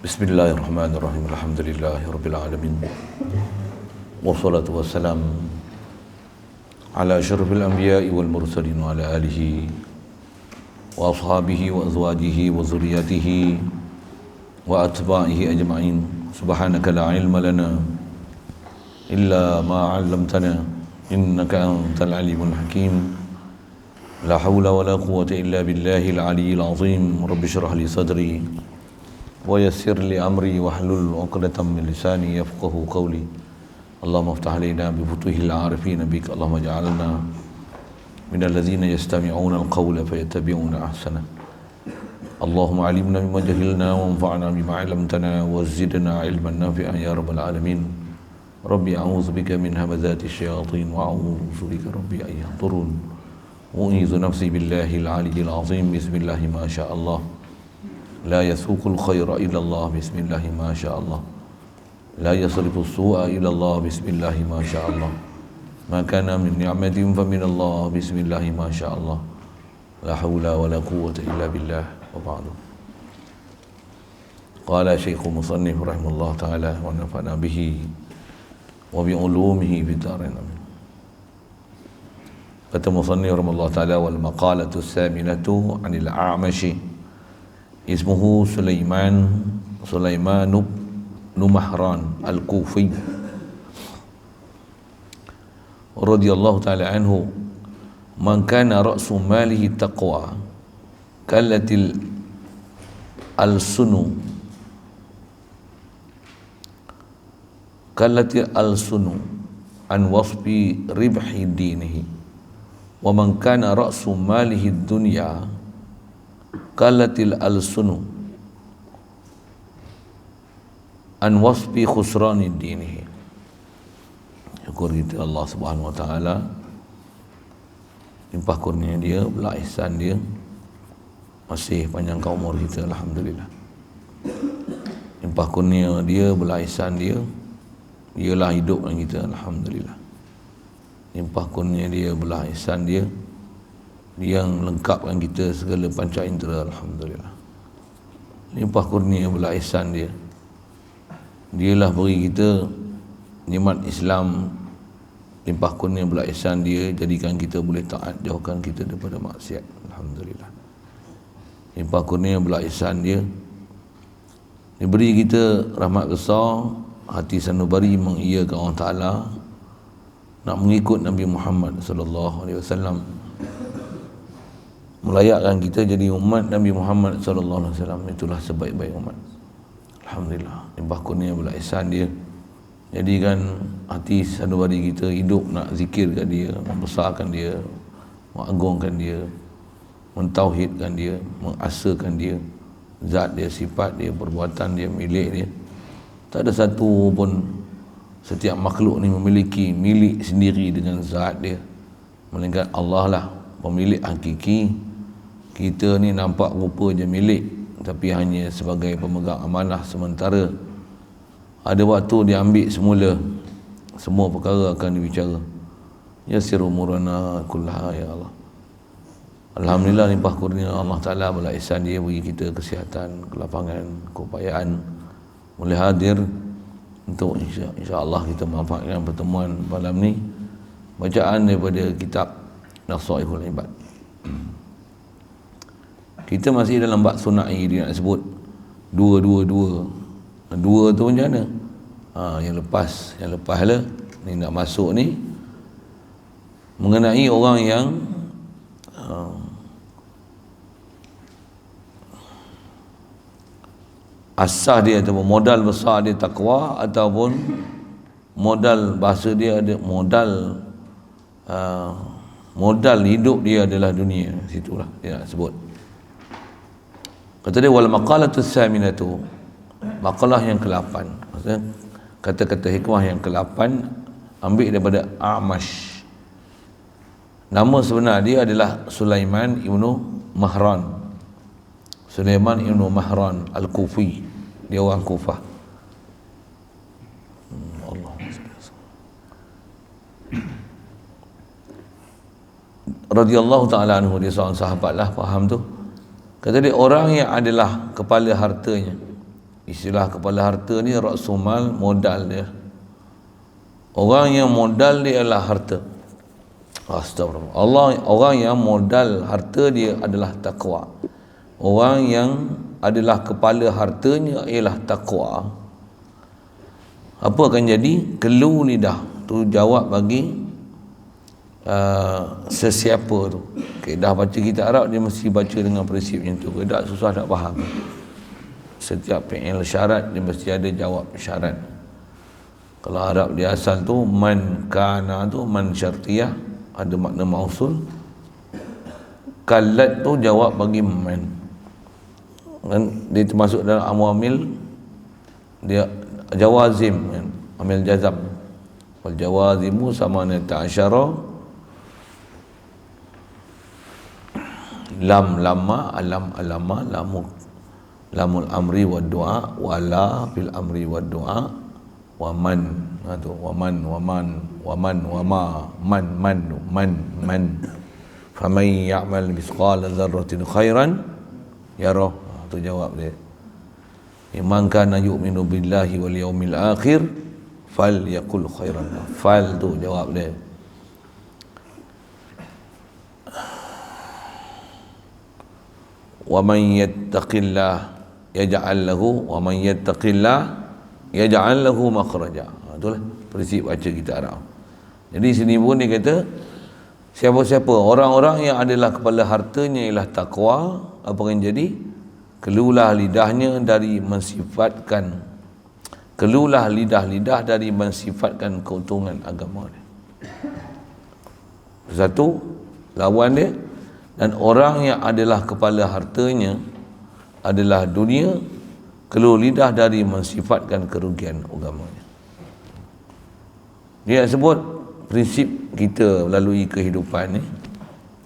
Bismillahirrahmanirrahim. Alhamdulillahirabbil alamin. Wassalatu wassalam ala asyrafil anbiya'i wal mursalin wa ala alihi wa ashabihi wa azwajihi wa zurriyyatihi wa atba'ihi ajma'in. Subhanaka la ilma lana illa ma 'allamtana innaka antal alimul hakim. La haula wa la quwwata illa billahil aliyyil azim. Rabbi shrah li sadri wa yassir li amri wahlul 'uqdatam min lisani yafqahu qawli. Allahumma iftah alaina bi futuhil 'arifin bik. Allahumma ij'alna minal ladzina yastami'una al-qawla fayattabi'una ahsana. Allahumma 'allimna mimma jahilna wanfa'na bima 'allamtana wa zidna 'ilman nafi'an ya rabbal alamin. Rabbi a'udzu bika min hamazati syayatin wa a'udzu bika rabbi an yahdurun. U'idzu nafsi billahil 'aliyyil 'azim. Bismillah ma syaa Allah. La yasuqul khaira illa Allah. Bismillah ma syaa Allah. La yasrifu su'a illa Allah. Bismillah ma syaa Allah. Ma kana min ni'matin fa min Allah. Bismillah ma syaa Allah. La haula wa la quwwata illa billah. Wa ba'du. Qala Syekh Musannif rahimahullah ta'ala wa nafa'na bihi wa bi ulumihi fid dharain. Amin. Kata Musannif rahimahullah ta'ala, wal maqalatu as-saminatu 'anil A'mashi ismuhu Sulaiman bin Mahran al-Kufi radhiyallahu ta'ala anhu, man kana ra'su malihi taqwa kallatil al-sunu an wasfi ribhi dinihi, wa man kana ra'su malihi dunya kalatil al-sunu an wasfi khusrani dinihi. Syukur kita Allah Subhanahu wa taala, limpah kurnia dia, belah ihsan dia, masih panjangkan umur kita, alhamdulillah. Limpah kurnia dia, belah ihsan dia, ialah hidup dengan kita, alhamdulillah. Limpah kurnia dia, belah ihsan dia, yang lengkapkan kita segala panca indera, alhamdulillah. Limpah kurnia belah ihsan dia, dialah beri kita nikmat Islam. Limpah kurnia belah ihsan dia, jadikan kita boleh taat, jauhkan kita daripada maksiat, alhamdulillah. Limpah kurnia belah ihsan dia, diberi kita rahmat besar, hati sanubari mengiyakan Allah Ta'ala, nak mengikut Nabi Muhammad sallallahu alaihi wasallam, melayakkan kita jadi umat Nabi Muhammad sallallahu alaihi wasallam. Itulah sebaik-baik umat, alhamdulillah. Limpah kurnia belah ihsan dia, jadikan hati sanubari kita hidup nak zikirkan dia, membesarkan dia, mengagungkan dia, mentauhidkan dia, mengasakan dia, zat dia, sifat dia, perbuatan dia, milik dia. Tak ada satu pun, setiap makhluk ni memiliki milik sendiri dengan zat dia, melainkan Allah lah pemilik hakiki. Kita ni nampak rupa je milik, tapi hanya sebagai pemegang amanah sementara. Ada waktu diambil semula, semua perkara akan dibicara. Yassir umurana kullaha ya Allah. Alhamdulillah, limpah kurnia Allah Ta'ala belah ihsan dia, bagi kita kesihatan, kelapangan, keupayaan boleh hadir untuk insya-Allah kita manfaatkan pertemuan malam ni, bacaan daripada kitab Nasaihul Ibad. Kita masih dalam bab sunai, dia nak sebut dua tu macam mana? Yang lepas lah ni nak masuk ni mengenai orang yang asas dia ataupun modal besar dia takwa, ataupun modal bahasa dia ada modal hidup dia adalah dunia. Situlah dia nak sebut. Kata dia, wal maqalatus saminatu, maqalah yang ke-8, maksudnya kata-kata hikmah yang ke-8 ambil daripada A'mash. Nama sebenar dia adalah Sulaiman ibnu Mahran. Sulaiman ibnu Mahran al-Kufi, dia orang Kufah. Allah radhiyallahu ta'ala anhu, dia seorang sahabat lah, faham tu. Kata dia, orang yang adalah kepala hartanya Istilah kepala harta ni ra'sul mal, modal dia. Orang yang modal dia adalah harta. Astagfirullah. Orang yang modal harta dia adalah takwa. Orang yang adalah kepala hartanya ialah takwa. Apa akan jadi? Kelu lidah. Tu jawab bagi sesiapa tu. Dah baca kitab Arab, dia mesti baca dengan prinsip macam tu. Tak susah nak faham. Setiap fi'il syarat dia mesti ada jawab syarat. Kalau Arab dia asal tu man kana tu man syartiyah, ada makna mausul. Kallat tu jawab bagi man. Kan dia termasuk dalam amwamil, dia jawazim kan? Amil jazam. Wal jawazimu samana ta'asyara lam lama alam alama lamu lamul amri wa du'a wala fil amri wa du'a wa man tu wa man faman ya'mal misqala dzarratin khairan yarah. Tu jawab dia. Man kana yu'minu billahi wal yaumil akhir falyaqul khairan. Fal tu jawab dia. Wa man yattaqillah yaj'al lahu wa man yattaqillah yaj'al lahu makhraja. Itulah prinsip baca kita Arab. Jadi sini pun dia kata siapa-siapa orang-orang yang adalah kepala hartanya ialah takwa, apa yang jadi? Kelulah lidahnya dari mensifatkan, kelulah lidah-lidah dari mensifatkan keuntungan agama dia. Satu lawan dia. Dan orang yang adalah kepala hartanya adalah dunia, keluar lidah dari mensifatkan kerugian agamanya. Dia sebut prinsip kita melalui kehidupan ni.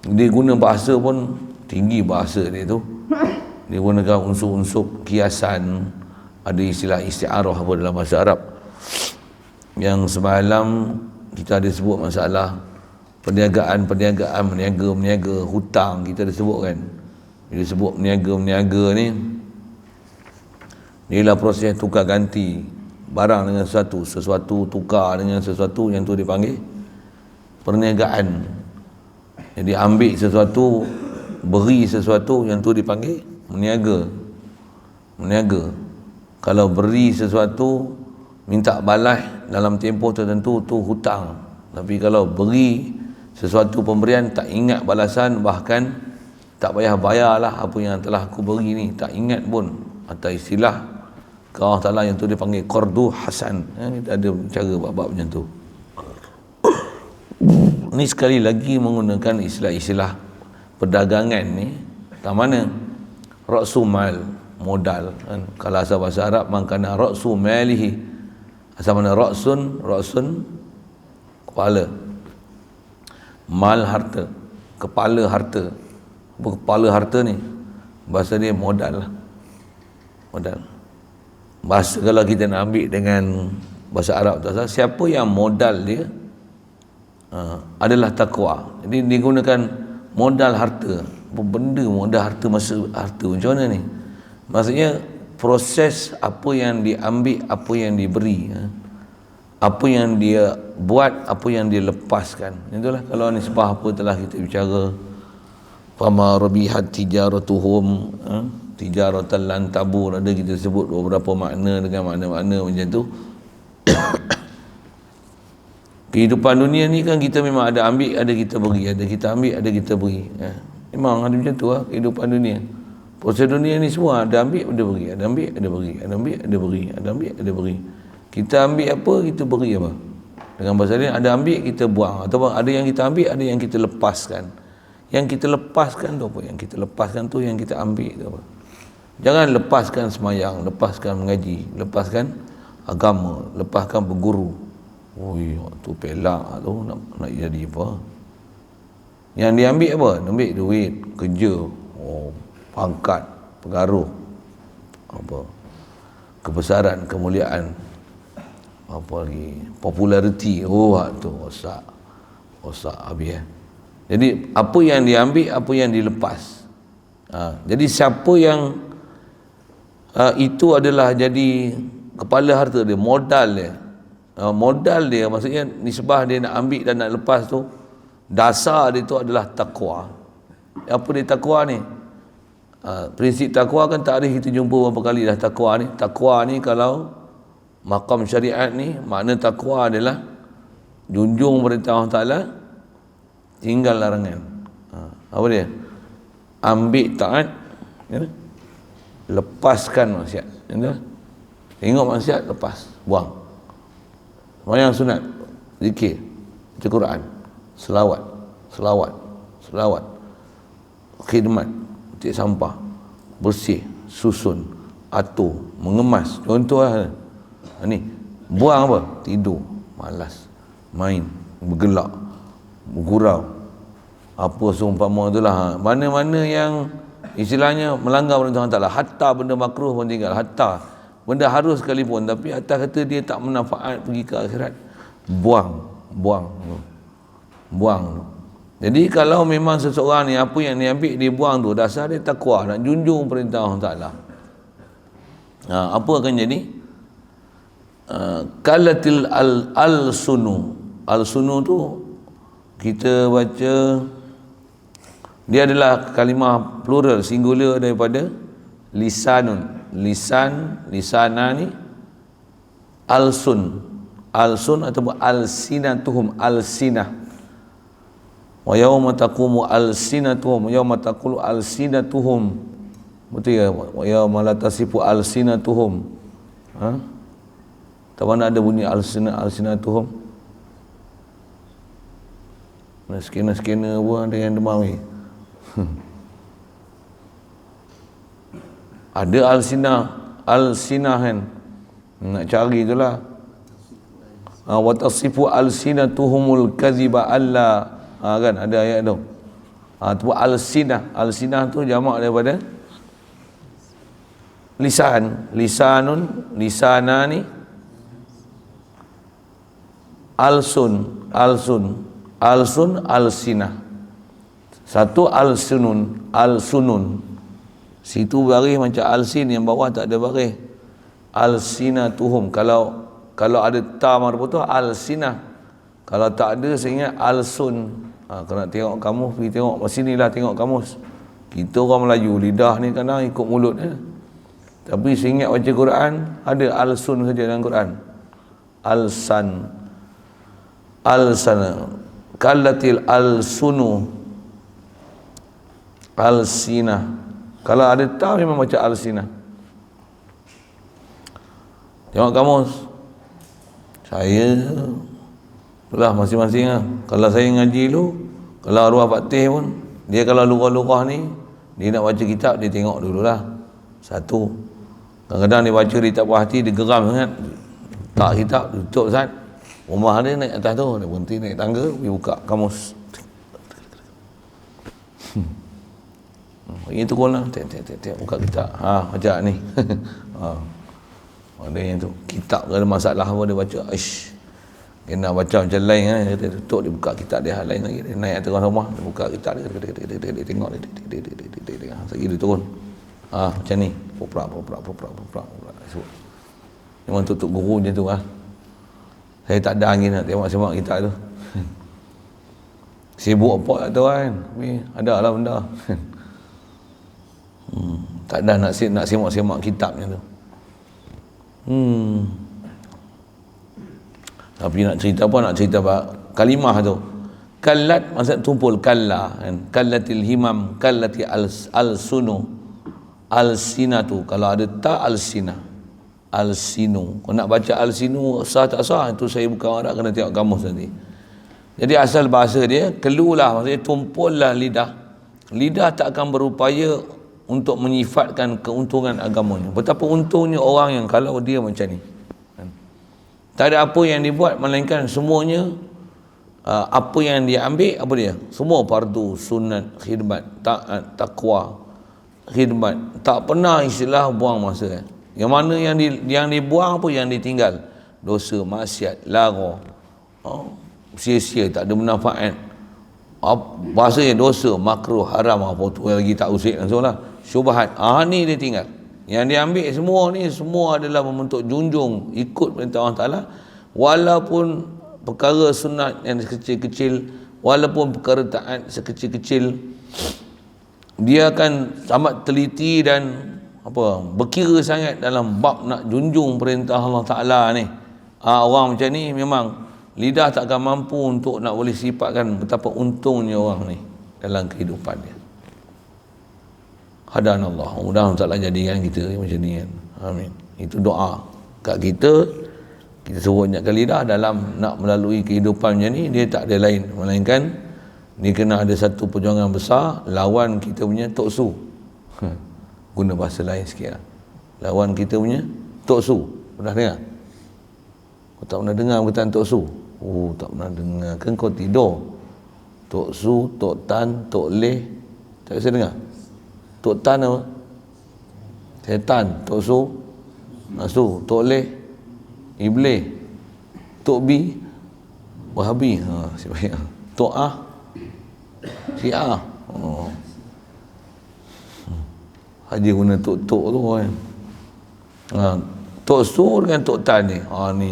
Dia guna bahasa pun tinggi bahasa dia tu. Dia gunakan unsur-unsur kiasan, ada istilah isti'arah apa dalam bahasa Arab. Yang semalam kita ada sebut masalah perniagaan, meniaga, hutang kita ada sebut kan. Bila sebut meniaga ni, inilah proses tukar ganti barang dengan sesuatu tukar dengan sesuatu, yang tu dipanggil perniagaan. Jadi ambil sesuatu, beri sesuatu, yang tu dipanggil meniaga. Kalau beri sesuatu minta balas dalam tempoh tertentu, tu hutang. Tapi kalau beri sesuatu pemberian tak ingat balasan, bahkan tak payah bayarlah apa yang telah aku beri ni, tak ingat pun, atau istilah Allah Ta'ala yang tu dipanggil qardu hasan. Kita ada cara bab-bab macam tu. Ni sekali lagi menggunakan istilah-istilah perdagangan ni. Tak mana ra'su mal, modal kan? Kalau asal bahasa Arab makna ra'su malihi, asal mana ra'sun kepala, mal harta, kepala harta. Apa kepala harta ni? Bahasa dia modal lah. Modal. Bahasa kalau kita nak ambil dengan bahasa Arab tu, siapa yang modal dia adalah takwa. Jadi digunakan modal harta. Apa benda modal harta, masa harta macam mana ni? Maksudnya proses apa yang diambil, apa yang diberi, apa yang dia buat, apa yang dia lepaskan. Itulah kalau nisbah apa telah kita bicara. Fama rabihat tijaratuhum tijaratan lan tabur, ada kita sebut beberapa makna dengan makna-makna macam tu. Kehidupan dunia ni kan kita memang ada ambil, ada kita beri, ada kita ambil, ada kita beri. Memang ada macam tu lah kehidupan dunia. Proses dunia ni semua ada ambil, ada beri, ada ambil, ada beri, ada ambil, ada beri, ada ambil, ada beri. Kita ambil apa, kita beri apa. Dengan bahasa lain, ada ambil, kita buang. Atau ada yang kita ambil, ada yang kita lepaskan. Yang kita lepaskan tu apa? Yang kita lepaskan tu yang kita ambil tu apa? Jangan lepaskan semayang, lepaskan mengaji, lepaskan agama, lepaskan berguru. Oi, tu pelak tu nak jadi apa? Yang diambil apa? Ambil duit, kerja, pangkat, pengaruh, apa? Kebesaran, kemuliaan, apa lagi? Populariti. Tu osak habis. Jadi apa yang diambil, apa yang dilepas. Jadi siapa yang itu adalah jadi kepala harta dia, modal dia. Modal dia maksudnya nisbah dia nak ambil dan nak lepas tu, dasar dia tu adalah takwa. Apa dia takwa ni? Prinsip takwa kan tarikh kita jumpa berapa kali dah takwa ni. Takwa ni kalau maqam syariat ni, makna takwa adalah junjung perintah Allah Ta'ala, tinggal larangan. Apa dia? Ambil taat, ya? Lepaskan maksiat, ya? Tengok maksiat, lepas, buang. Sembahyang sunat, zikir, baca Quran, selawat, khidmat, petik sampah, bersih, susun, atur, mengemas. Contohlah ni, buang apa? Tidur, malas, main, bergelak, bergurau, apa seumpama itulah. Mana-mana yang istilahnya melanggar perintah Allah Ta'ala, hatta benda makruh pun tinggal, hatta benda harus sekalipun, tapi atas kata dia tak manfaat pergi ke akhirat, buang. Jadi kalau memang seseorang ni apa yang dia ambil dia buang tu, dasar dia takwa, nak junjung perintah Allah Ta'ala, apa akan jadi? Kalatil al-sunu tu kita baca dia adalah kalimah plural singular daripada lisanani, alsun ataupun alsinatuhum, alsinah. Wa yauma taqumu alsinatuhum, yauma taqulu alsinatuhum, betul ya? Wa yauma la tasifu alsinatuhum. Tak mana ada bunyi alsinatuhum. Skena pun ada yang demam ni. Ada alsinah kan, nak cari itulah. Wa tasifu alsinatuhumul kadhiba alla, kan ada ayat tu. Tu alsinah tu jamak daripada lisanani, alsun, alsinah. Satu alsunun. Situ baris macam alsin, yang bawah tak ada baris. Alsinatuhum. Kalau ada ta marfu tu alsinah. Kalau tak ada saya ingat alsun. Kalau nak tengok kamus, pergi tengok sini lah, tengok kamus. Kita orang Melayu, lidah ni kadang ikut mulut tapi saya ingat baca Quran ada alsun saja dalam Quran. Alsan, kallatil alsunu, alsinah. Kalau ada ta memang baca alsinah. Tengok kamus. Saya itulah masing-masing lah. Kalau saya ngaji dulu, kalau arwah Fatih pun, dia kalau lurah-lurah ni, dia nak baca kitab, dia tengok dululah. Satu. Kadang-kadang dia baca, dia tak puas hati, dia geram sangat. Tak kitab, tutup Ustaz. Rumah dia naik atas tu, dia berhenti naik tangga, dia buka kamus. Ini turun lah, tengok buka kitab. Baca ni. Ada yang tu, kitab ada masalah apa dia baca. Dia nak baca macam lain kan, dia tutup, dia buka kitab dia hal lain lagi. Dia naik atas rumah, dia buka kitab dia tengok dia lagi dia turun. Macam ni, poprak. Memang tutup guru macam tu lah. Saya tak ada angin nak tengok semak kitab tu. Sibuk apa tak tahu kan, tapi ada lah benda. Tak ada nak semak kitabnya tu. Tapi nak cerita apa? Nak cerita apa? Kalimah tu. Kallat maksud tumpul, kalla kan. Kallatil himam, kallati al-sunu, al-sinatu. Kalau ada ta al-sinah, al-sinu. Kalau nak baca al-sinu sah tak sah, itu saya bukan orang, kena tengok kamus nanti. Jadi asal bahasa dia kelulah, maksudnya tumpullah lidah. Lidah tak akan berupaya untuk menyifatkan keuntungan agamanya. Betapa untungnya orang yang kalau dia macam ni. Tak ada apa yang dibuat melainkan semuanya apa yang dia ambil, apa dia? Semua fardu, sunat, khidmat, taat, takwa, khidmat. Tak pernah istilah buang masa. Yang mana yang dibuang apa, yang ditinggal? Dosa, maksiat, lara. Sia-sia, tak ada manfaat. Bahasanya dosa, makruh, haram, apa tu lagi tak usik langsung lah. Syubhat. Ni dia tinggal. Yang dia ambil semua ni, semua adalah membentuk junjung, ikut perintah Allah Ta'ala, walaupun perkara sunat yang sekecil-kecil, walaupun perkara taat sekecil-kecil, dia akan amat teliti dan berkira sangat dalam bab nak junjung perintah Allah Ta'ala ni. Orang macam ni memang lidah tak akan mampu untuk nak boleh sifatkan betapa untungnya orang ni dalam kehidupan dia. Hadanallah, mudah-mudahan Allah jadikan kita macam ni kan. Amin. Itu doa kat kita suruh ingatkan lidah dalam nak melalui kehidupan macam ni. Dia tak ada lain melainkan dia kena ada satu perjuangan besar lawan kita punya toksu. Guna bahasa lain sikit lah. Lawan kita punya toksu. Pernah dengar? Kau tak pernah dengar perkataan toksu? Oh, tak pernah dengar. Kan kau tidur. Toksu, tok tan, tok leh. Tak bisa dengar? Tok tan apa? Setan. Toksu, nasu. Tok leh, iblis. Tok bi, wahabi. Siapa? Tok ah, syiah. Haji guna tok-tok tu kan. Tok su dengan tok tan ni. Ni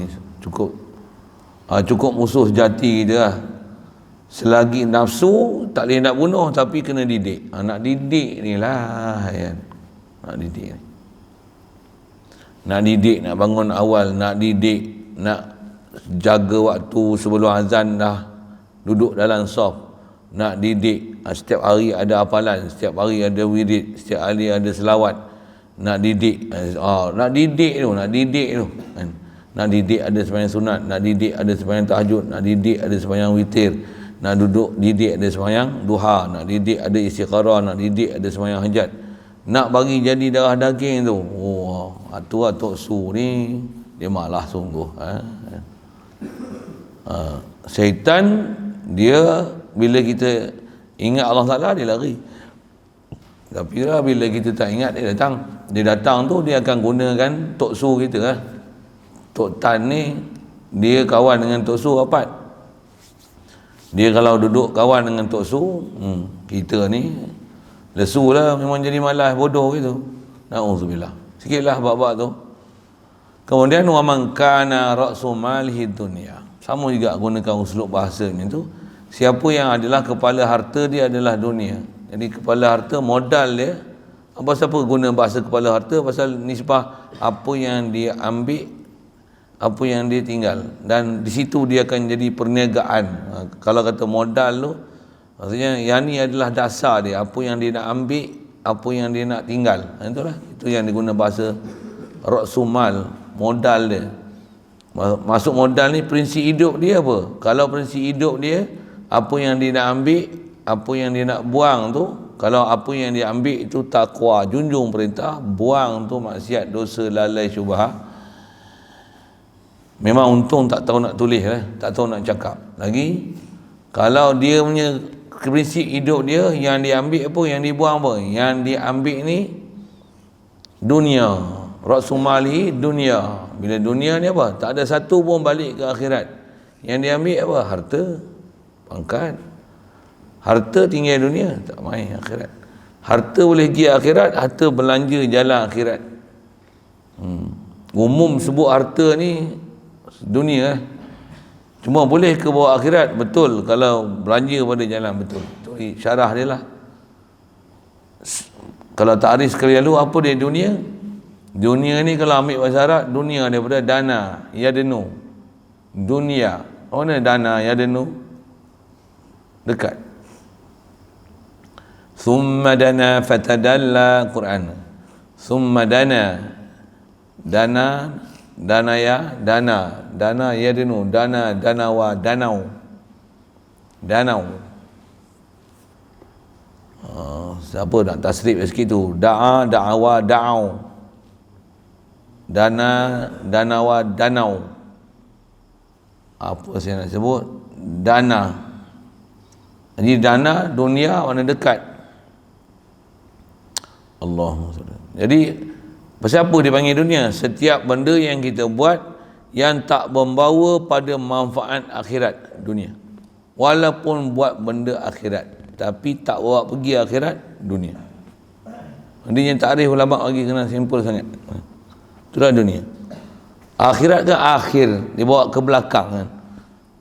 cukup musuh sejati kita lah. Selagi nafsu tak boleh nak bunuh, tapi kena didik. Nak didik ni lah kan. Nak didik ni. Nak didik, nak bangun awal, nak didik, nak jaga waktu sebelum azan dah duduk dalam saf. Nak didik, setiap hari ada hafalan, setiap hari ada wirid, setiap hari ada selawat. Nak didik, nak didik tu kan. Nak didik ada sembahyang sunat, nak didik ada sembahyang tahajud, nak didik ada sembahyang witir, nak duduk didik ada sembahyang duha, nak didik ada istikharah, nak didik ada sembahyang hajat. Nak bagi jadi darah daging tu, tu lah Tok Su ni, dia malah sungguh. Syaitan dia bila kita ingat Allah Ta'ala, dia lari. Tapi lah bila kita tak ingat, dia datang. Dia datang tu, dia akan gunakan Tok Su kita lah. Tok Tan ni, dia kawan dengan Tok Su rapat. Dia kalau duduk kawan dengan Tok Su, kita ni lesu lah, memang jadi malas, bodoh gitu. Na'udzubillah. Sikitlah bab-bab tu. Kemudian, wa man kana ra'su malihi dunya. Sama juga gunakan uslub bahasa macam tu. Siapa yang adalah kepala harta dia adalah dunia. Jadi kepala harta modal dia. Apa guna bahasa kepala harta? Pasal nisbah apa yang dia ambil, apa yang dia tinggal. Dan di situ dia akan jadi perniagaan. Kalau kata modal tu, maksudnya yang ni adalah dasar dia. Apa yang dia nak ambil, apa yang dia nak tinggal. Itulah. Itu yang diguna bahasa ra'sumal, modal dia. Masuk modal ni prinsip hidup dia apa? Kalau prinsip hidup dia, apa yang dia nak ambil, apa yang dia nak buang tu, kalau apa yang dia ambil itu takwa, junjung perintah, buang tu maksiat, dosa, lalai, syubhat, memang untung tak tahu nak tulis lah, tak tahu nak cakap. Lagi, kalau dia punya prinsip hidup dia, yang dia ambil apa, yang dia buang apa, yang dia ambil ni dunia, raksumali dunia. Bila dunia ni apa? Tak ada satu pun balik ke akhirat. Yang dia ambil apa? Harta, pangkat. Harta tinggal dunia, tak main akhirat. Harta boleh pergi akhirat, harta belanja jalan akhirat. Umum sebut harta ni dunia. Cuma boleh ke bawa akhirat? Betul, kalau belanja pada jalan, betul. Itu syarah dia lah. Kalau ta'rif sekali lalu, apa dia dunia? Dunia ni kalau ambil bahasa Arab, dunia daripada dana, yadenu. Dunia. Mana dana, yadenu? Dekat. Thumma dana fatadalla, Quran. Thumma dana. Dana, danaya, dana. Dana, yadenu. Dana, danawa, danau. Danau. Siapa nak tasrif sikit tu? Da'a, da'awa, da'au. Dana, danawa, danau. Apa saya nak sebut? Dana. Jadi dana, dunia, mana dekat. Allahumma salli. Jadi, pasal apa dia panggil dunia? Setiap benda yang kita buat yang tak membawa pada manfaat akhirat dunia. Walaupun buat benda akhirat, tapi tak bawa pergi akhirat dunia. Dia yang takrif ulama lagi kena simpul sangat. Itulah dunia. Akhirat kan akhir, dia bawa ke belakang kan.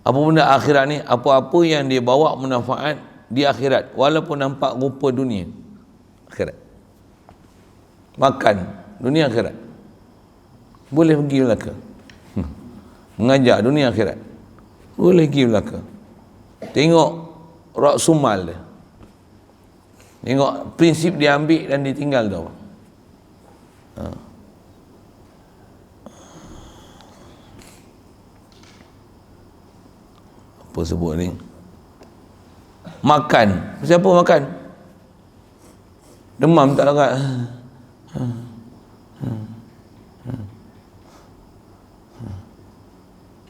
Apa benda akhirat ni? Apa-apa yang dia bawa manfaat di akhirat, walaupun nampak rupa dunia. Akhirat. Makan, dunia akhirat. Boleh pergi belaka. Mengajar, dunia akhirat. Boleh pergi belaka. Tengok raksumal dia. Tengok prinsip dia ambil dan ditinggal tu. Apa sebut ni? Makan. Siapa makan? Demam tak larat.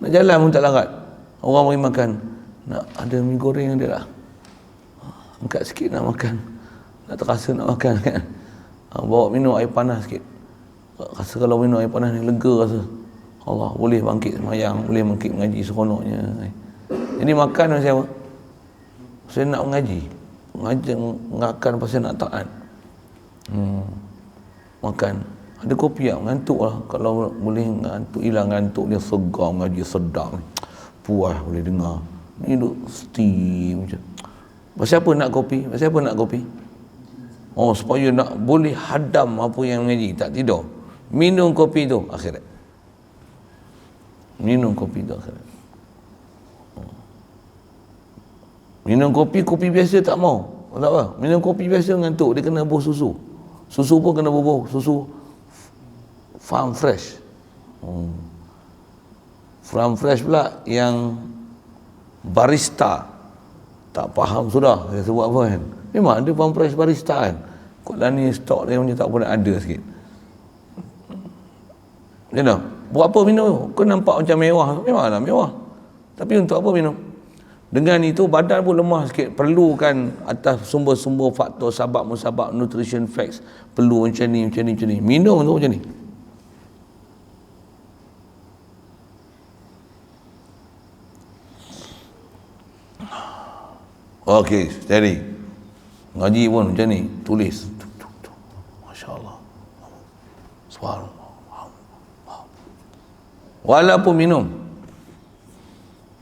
Nak jalan pun tak larat. Orang bagi makan. Nak ada mi goreng dia lah. Angkat sikit nak makan. Nak terasa nak makan kan. Bawa minum air panas sikit. Rasa kalau minum air panas ni lega rasa. Allah, boleh bangkit semayang, boleh bangkit mengaji seronoknya. Jadi makan macam apa? Saya nak mengaji. Makan pasal nak taat. Makan. Ada kopi tak? Ngantuk lah. Kalau boleh ngantuk, hilang ngantuk dia segar mengaji, sedap. Puas boleh dengar. Ni duk steam macam. Pasal apa nak kopi? Pasal apa nak kopi? Oh, supaya nak boleh hadam apa yang mengaji, tak tidur. Minum kopi tu akhirat. Minum kopi tu akhirat. Minum kopi biasa tak mau. Tak apa. Minum kopi biasa ngantuk, dia kena buah susu. Susu pun kena bubuh, susu farm fresh. Farm fresh pula yang barista. Tak faham sudah saya sebut apa kan. Memang ada farm fresh barista kan. Kok lah ni stok dia macam tak pernah ada sikit. You know, buat apa minum? Kau nampak macam mewah. Memanglah mewah. Tapi untuk apa minum? Dengan itu badan pun lemah sikit. Perlukan atas sumber-sumber faktor sabab musabab nutrition facts. Perlu macam ni. Minum tu macam ni. Okey, steady. Ngaji pun macam ni, tulis. Masya-Allah. Subhanallah. Walaupun minum,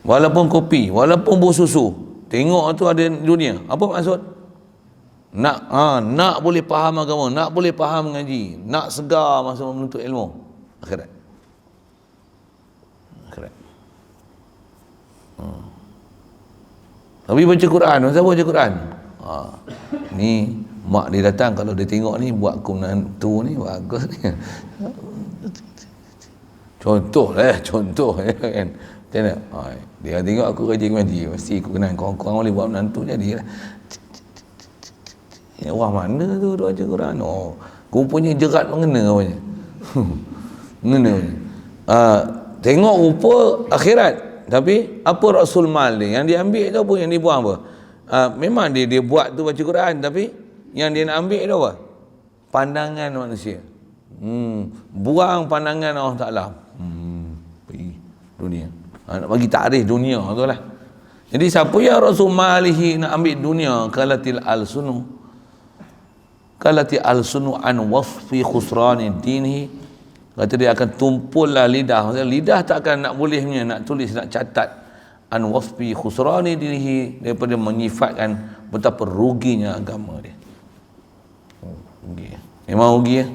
walaupun kopi, walaupun buah susu, tengok tu ada dunia. Apa maksud? Nak boleh faham agama, nak boleh faham ngaji, nak segar masa menuntut ilmu. Akhirat. Tapi baca Quran, siapa baca Quran? Ni mak dia datang, kalau dia tengok ni buat aku menantu ni bagus ni. Contoh kan. Macam mana? Dia tengok aku rajin ngaji, mesti aku kenal kawan-kawan boleh buat menantu jadilah. Wah, mana tu dia baca Quran? Rupanya jerat mengena apanya. Mengena. Tengok rupa akhirat. Tapi apa Rasul Mal ni? Yang dia ambil tu apa? Yang dia buang apa? Memang dia buat tu baca Quran, tapi yang dia nak ambil tu apa? Pandangan manusia. Buang pandangan Allah Ta'ala. Pergi dunia. Nak bagi takrif dunia tu lah. Jadi siapa yang Rasul Malihi nak ambil dunia, kalatil al-sunu an wasfi khusrani dinihi, kata dia akan tumpullah lidah. Maksudnya lidah tak akan nak bolehnya nak tulis, nak catat an wasfi khusrani dinihi, daripada menyifatkan betapa ruginya agama dia. Rugi. Memang rugi ya.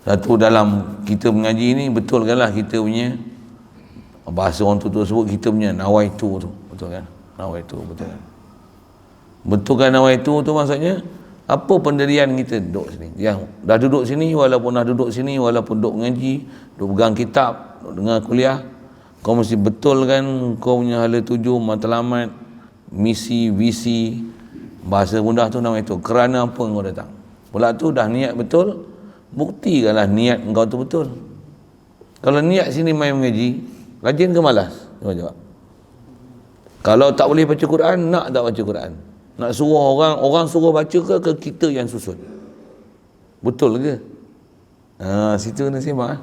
Satu dalam kita mengaji ni, betulkanlah kita punya bahasa orang tu sebut kita punya nawaitu tu, betul kan? Nawaitu, betul kan? Betulkan nawaitu tu maksudnya apa pendirian kita duduk sini. Yang dah duduk sini, walaupun duduk mengaji, duduk pegang kitab, duduk dengar kuliah, kau mesti betulkan kau punya hala tuju, matlamat, misi, visi, bahasa mudah tu nama itu. Kerana apa kau datang? Pula tu dah niat betul, buktikanlah niat engkau tu betul. Kalau niat sini main mengaji, rajin ke malas? Jawab. Kalau tak boleh baca Quran, nak tak baca Quran? Nak suruh orang suruh baca ke kita yang susun? Betul ke? Situ kena simak.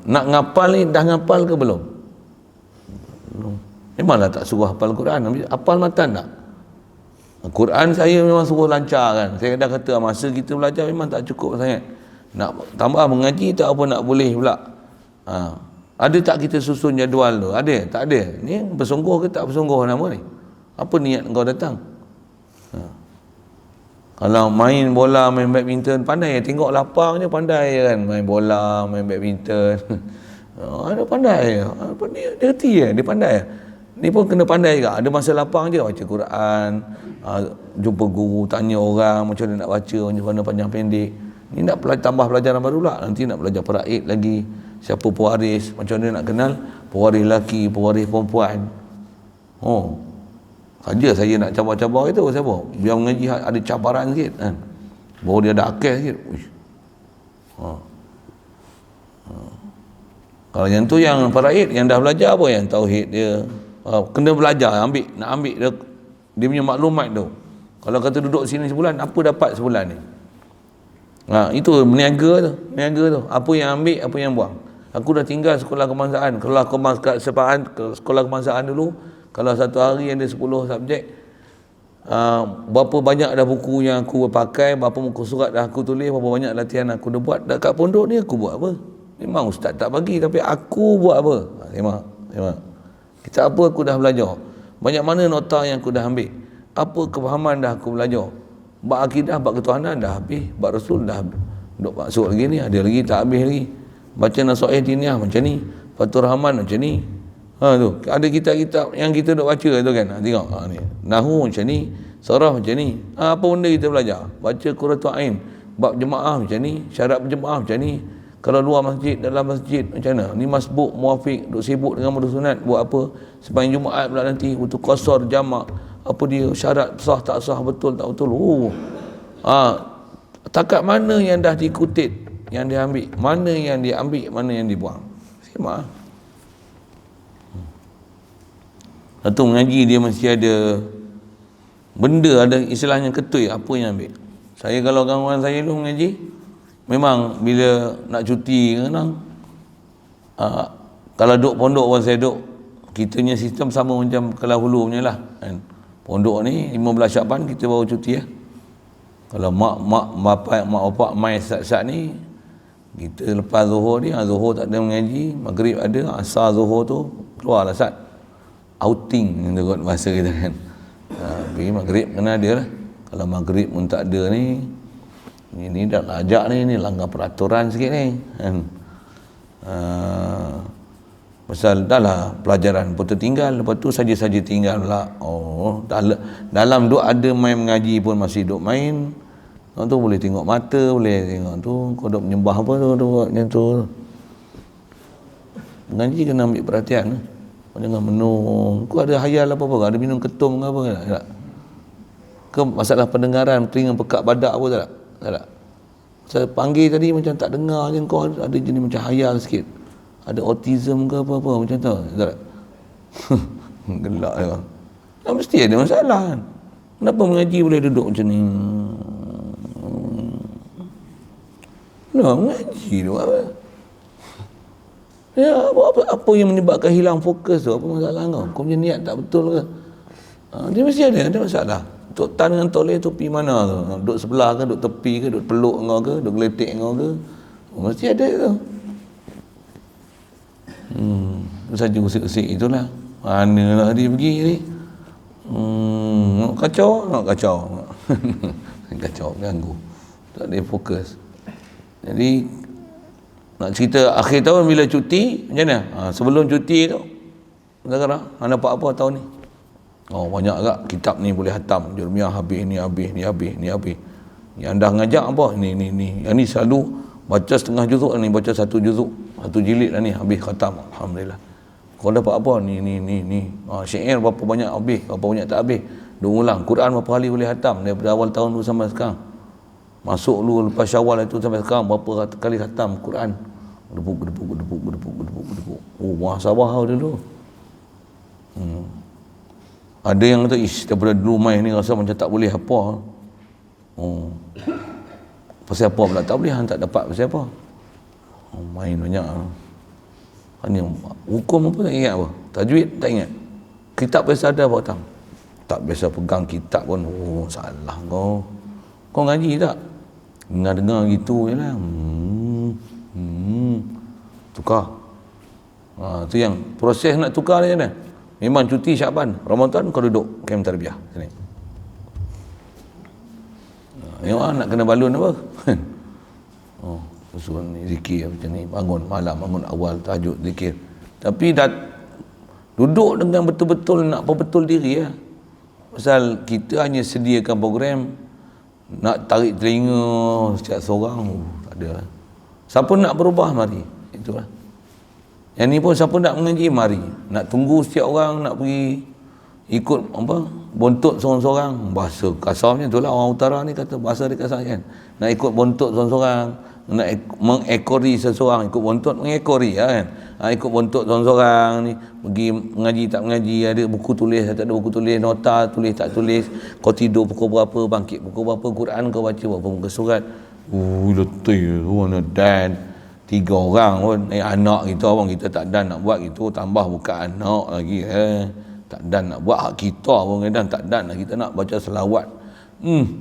Nak ngapal ni, dah ngapal ke belum? Belum. Memanglah tak suruh hafal Quran, hafal matan tak? Quran saya memang suruh lancar kan. Saya dah kata masa kita belajar memang tak cukup sangat. Nak tambah mengaji tak apa nak boleh pula. Ada tak kita susun jadual tu? Ada? Tak ada. Ni bersungguh ke tak bersungguh nama ni? Apa niat kau datang? Kalau main bola, main badminton, pandai ya. Tengok lapang je pandai kan. Main bola, main badminton. Ada pandai. Dia reti ya, dia pandai. Ni pun kena pandai juga. Ada masa lapang je baca Quran, jumpa guru, tanya orang macam mana nak baca, macam mana panjang pendek. Ni nak tambah pelajaran baru pula. Nanti nak belajar paraid lagi. Siapa pewaris, macam mana nak kenal pewaris lelaki, pewaris perempuan. Saja saya nak cabar-cabar itu siapa? Biar mengaji ada cabaran sikit kan. Baru dia ada akal sikit. Kalau yang tu yang paraid, yang dah belajar apa yang tauhid dia. Kena belajar, nak ambil dia punya maklumat tu. Kalau kata duduk sini sebulan, apa dapat sebulan ni? Itu meniaga tu. Apa yang ambil, apa yang buang. Aku dah tinggal sekolah kebangsaan. Sekolah kebangsaan dulu, kalau satu hari ada 10 subjek, berapa banyak dah buku yang aku pakai, berapa muka surat dah aku tulis, berapa banyak latihan aku dah buat. Dekat pondok ni aku buat apa? Memang ustaz tak bagi, tapi aku buat apa? Tengok. Kita apa aku dah belajar. Banyak mana nota yang aku dah ambil. Apa kefahaman dah aku belajar. Bab akidah, bab ketuhanan dah habis. Bab Rasul dah duk masuk lagi ni, ada lagi tak habis lagi. Baca Nasihat Diniyah macam ni, Fathur Rahman macam ni. Tu ada kitab-kitab yang kita duk baca tu kan. Tengok ni. Nahwu macam ni, sarah macam ni. Apa benda kita belajar? Baca Qurratul Ain, bab jemaah macam ni, syarat berjemaah macam ni. Kalau luar masjid, dalam masjid macam mana? Ni masbuk, muafiq, duk sibuk dengan madu sunat, buat apa? Sembahyang Jumaat pula nanti untuk qasar jamak. Apa dia syarat sah tak sah, betul tak betul. Takat mana yang dah dikutip, yang dia ambil, mana yang dia ambil, mana yang dibuang. Simak. Satu mengaji dia mesti ada benda, ada istilahnya ketui, apa yang ambil. Saya kalau kawan saya dulu mengaji, memang bila nak cuti kadang kalau duduk pondok pun saya duduk, kitanya sistem sama macam Kelah Hulu punya lah kan. Pondok ni 15 Syaban kita baru cuti ya. Kalau mak bapak mai saat-saat ni, kita lepas Zuhur ni, Zuhur tak ada mengaji, Maghrib ada, Asar Zuhur tu keluarlah saat outing untuk bahasa kita kan. Pergi Maghrib kena ada lah. Kalau Maghrib pun tak ada ni, ini dah ajak ni langgar peraturan sikit ni kan. Pasal dah lah pelajaran pun tertinggal, lepas tu saja-saja tinggal pula. Dalam duk ada main mengaji pun masih duk main. Tu boleh tengok mata, boleh tengok tu kau duk menyembah apa tu macam tu. Mengaji kena ambil perhatian. Jangan menung. Kau ada hayal apa-apa, ada minum ketum ke apa tak? Ke masalah pendengaran, telinga pekat badak apa tak? Tak. Saya panggil tadi macam tak dengar je, kau ada jenis macam hayal sikit. Ada autism ke apa-apa macam tu. Tak. Gelak dia. Mesti ada masalah kan. Kenapa mengaji boleh duduk macam ni? Mengaji tu apa? Ya, apa yang menyebabkan hilang fokus tu? Apa masalah kau? Kau punya niat tak betul ke? Dia mesti ada masalah. Tok Tan dengan Tok Leh tu pergi mana tu? Duduk sebelah ke, duduk tepi ke, duduk peluk kau ke, duduk geletek kau ke? Mesti ada tu. Saja usik-usik itulah. Manalah dia pergi ni. Nak kacau. Kacau, ganggu. Tak ada fokus. Jadi nak cerita akhir tahun bila cuti, macam mana? Sebelum cuti tu, sekarang dapat apa tahun ni? Banyak agak kitab ni boleh hatam. Jurmiyah habis, ni habis. Yang dah ngajak apa? Ni. Yang ni selalu baca setengah juzuk, ni baca satu juzuk, satu jilid dah ni habis khatam. Alhamdulillah. Kau dapat apa? Ni. Syair berapa banyak habis, berapa banyak tak habis. Dia ulang. Quran berapa kali boleh hatam daripada awal tahun dulu sampai sekarang. Masuk dulu lepas Syawal itu sampai sekarang berapa kali khatam Quran. Gedepuk. Muhasabah dulu. Ada yang kata, daripada dulu main ni rasa macam tak boleh apa. Pasal apa pula tak boleh, tak dapat pasal apa. Main banyak. Hanya hukum apa tak ingat apa. Tajwid tak ingat. Kitab biasa ada apa tak? tak biasa pegang kitab pun, oh salah kau ngaji tak? Dengar gitu je lah. Tukar. Tu yang proses nak tukar dia kan. Memang cuti Syaban, Ramadan kau duduk kem tarbiyah sini. Nak kena balun apa? Suruh ni zikir macam ni, bangun malam, bangun awal, tahajud, zikir. Tapi dah duduk dengan betul-betul nak perbetul diri lah. Pasal kita hanya sediakan program nak tarik telinga setiap seorang, tak ada lah. Siapa nak berubah, mari. Itulah. Yang ni pun siapa nak mengaji, mari. Nak tunggu setiap orang nak pergi ikut apa, bontot seorang-seorang, bahasa kasarnya tu lah, orang utara ni kata bahasa dia kasar kan. Nak ikut bontot seorang-seorang, nak mengekori seseorang, ikut bontot mengekori kan. Ikut bontot seorang-seorang ni, pergi mengaji tak mengaji, ada buku tulis tak ada buku tulis, nota tulis tak tulis, kau tidur pukul berapa, bangkit pukul berapa, Quran kau baca berapa muka surat. Letih tu mana dan 3 orang pun, anak kita pun kita tak dan nak buat gitu, tambah bukan anak lagi tak dan nak buat hak kita pun kadang tak dan lah, kita nak baca selawat.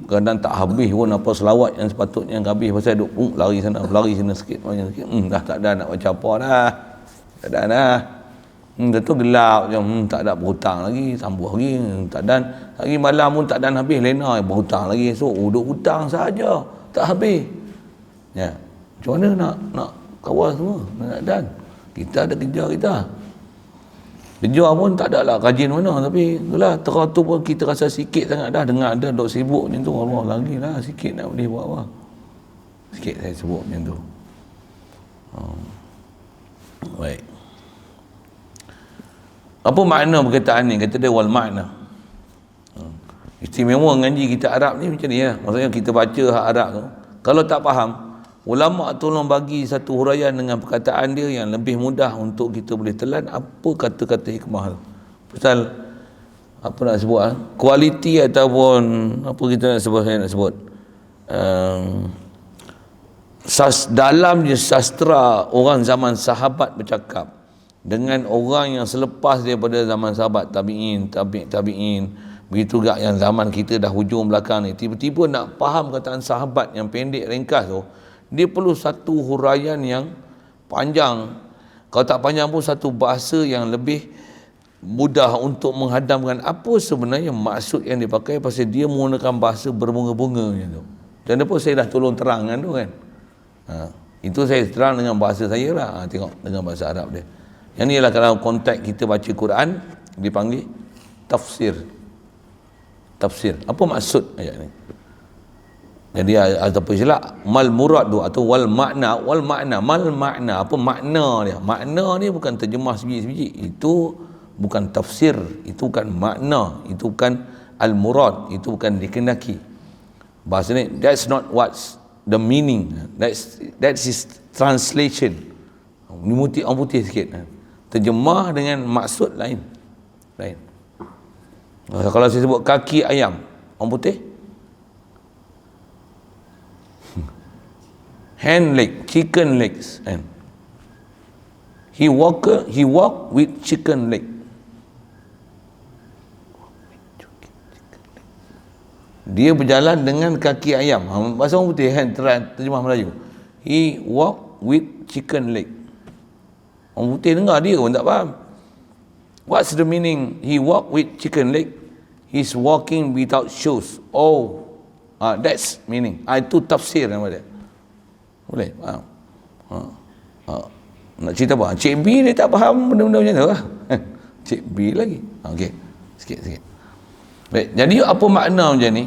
Kadang tak habis pun apa selawat yang sepatutnya yang habis, pasal duk lari sana sikit dah tak ada nak baca apa dah, tak ada dah. Dah tu gelap je, tak ada berhutang lagi, sambung lagi, tak dan lagi malam pun tak dan habis, lena berhutang lagi, so duk hutang saja tak habis. Ya, macam mana nak kawal semua, nak dan kita ada kerja kita. Kerja pun tak ada lah rajin mana, tapi itulah tu pun kita rasa sikit sangat dah dengar ada dok sibuk macam tu. Allah lagi lah sikit nak boleh buat apa. Sikit saya sebut macam tu. Baik. Apa makna perkataan ni? Kata dia wal makna. Istimewa ngaji kita Arab ni macam ni lah. Maksudnya kita baca hak Arab tu, kalau tak faham, ulama tolong bagi satu huraian dengan perkataan dia yang lebih mudah untuk kita boleh telan apa kata-kata hikmah tu. Pasal apa nak sebut kualiti ataupun apa kita nak sebut, saya nak sebut dalam je sastra orang zaman sahabat bercakap dengan orang yang selepas daripada zaman sahabat, tabi'in, begitu juga yang zaman kita dah hujung belakang ni, tiba-tiba nak faham kataan sahabat yang pendek ringkas tu, dia perlu satu huraian yang panjang. Kalau tak panjang pun satu bahasa yang lebih mudah untuk menghadamkan apa sebenarnya maksud yang dipakai, pasal dia menggunakan bahasa berbunga-bunga macam tu. Dan pun saya dah tolong terangkan tu kan. Itu saya terang dengan bahasa saya lah. Tengok dengan bahasa Arab dia. Yang ni ialah kalau konteks kita baca Quran dipanggil tafsir. Tafsir. Apa maksud ayat ni? Jadi ataupun silap mal murad tu atau wal makna, mal makna, apa makna dia? Makna ni bukan terjemah sebiji-sebiji, itu bukan tafsir, itu bukan makna, itu bukan al murad, itu bukan dikehendaki. Bahasa ni that's not what's the meaning, that's his translation. Ni orang putih sikit, terjemah dengan maksud lain. Kalau saya sebut kaki ayam, orang putih hand leg, chicken legs, and he walk with chicken leg. Dia berjalan dengan kaki ayam. Bahasa orang putih kan, terjemah Melayu. He walk with chicken leg. Orang putih dengar dia pun tak faham. What's the meaning? He walk with chicken leg. He's walking without shoes. That's meaning. Itu tafsir nama dia. Boleh faham? Nak cerita apa? Cik B dia tak faham benda-benda macam tu lah. Cik B lagi. Okey, sikit-sikit. Baik, jadi apa makna macam ni?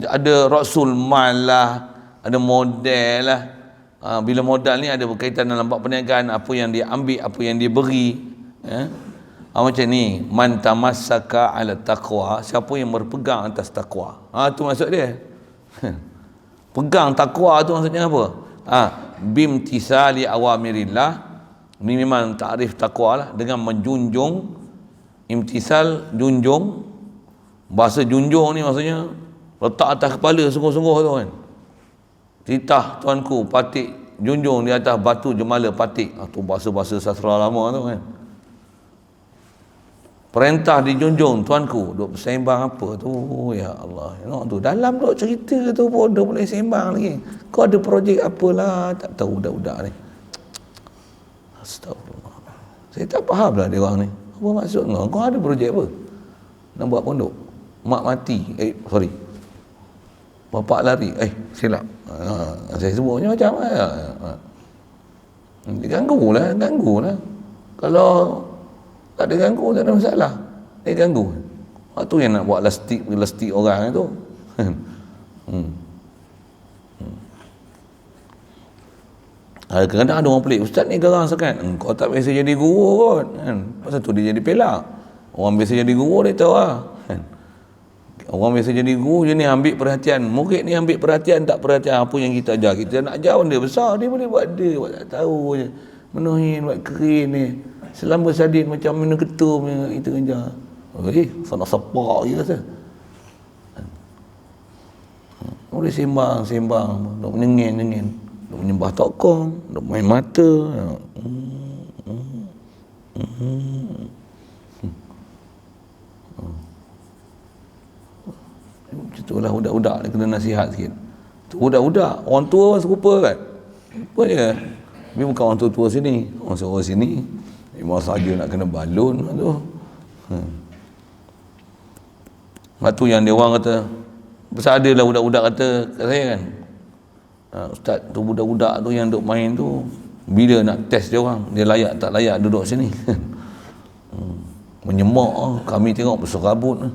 Ada rasul mal lah, ada model lah. Bila modal ni ada berkaitan dalam bab perniagaan, apa yang dia ambil, apa yang dia beri. Macam ni, man tamassaka ala taqwa, siapa yang berpegang atas takwa. Tu maksud dia. Pegang takwa tu maksudnya apa? Bimtisali awamirillah, ni memang takrif takwa lah, dengan menjunjung. Imtisal, junjung. Bahasa junjung ni maksudnya letak atas kepala sungguh-sungguh tu kan. Titah tuanku patik junjung di atas batu jemala patik. Tu bahasa-bahasa sastra lama tu kan. Perintah dijunjung, tuanku, duk sembang apa tu? Ya Allah, tengok tu. Dalam duk cerita tu pun dah boleh sembang lagi. Kau ada projek apalah, tak tahu budak-budak ni. Astagfirullah. Saya tak faham lah dia orang ni. Apa maksud kau? Kau ada projek apa? Nak buat pondok? Mak mati. Sorry. Bapak lari. Silap. Saya sebutnya macam ganggu lah. Kalau tak ada ganggu, tak ada masalah. Dia ganggu. Waktu yang nak buat lastik orang itu. Kadang-kadang ada orang pelik, ustaz ni garang sangat. Kau tak biasa jadi guru kot. Pasal tu dia jadi pelak. Orang biasa jadi guru dia tahu lah. Orang biasa jadi guru je ni ambil perhatian. Murid ni ambil perhatian, tak perhatian apa yang kita ajar. Kita nak ajar benda besar, dia boleh buat tak tahu je. Menuhin, buat kering ni. Selamba sadin macam minum ketum itu aja. Sana sepak je rasa. Boleh sembang, duk menyengin, duk menyembah tokong, duk main mata. Macam itulah budak-budak dia kena nasihat sikit. Tu budak-budak, orang tua serupa kan. Apa je. Tapi bukan orang tua-tua sini, orang seorang sini. Memang saja nak kena balun tu. Waktu yang dia orang kata, pasal adalah budak-budak kata kat saya kan, ustaz tu budak-budak tu yang duk main tu, bila nak test dia orang, dia layak tak layak duduk sini. Menyemak kami tengok berserabut,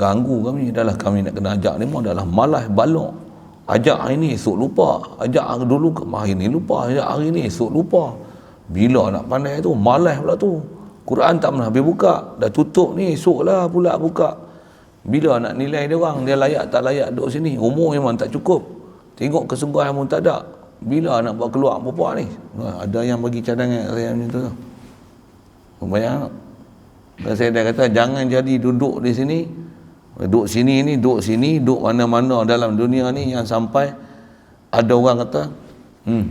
ganggu kami. Adalah kami nak kena ajak dia pun adalah malas balok. Ajak hari ni esok lupa, ajak hari dulu hari ni lupa, ajak hari ni esok lupa. Bila nak pandai tu, malas pula tu. Quran tak pernah habis buka. Dah tutup ni, esok lah pula buka. Bila nak nilai dia orang, dia layak tak layak duduk sini. Umur memang tak cukup. Tengok kesungguhan pun tak ada. Bila nak buat keluar perempuan ni? Ada yang bagi cadangan saya macam tu. Bayang. Dan saya dah kata, jangan jadi duduk di sini. Duduk sini, duduk mana-mana dalam dunia ni yang sampai ada orang kata,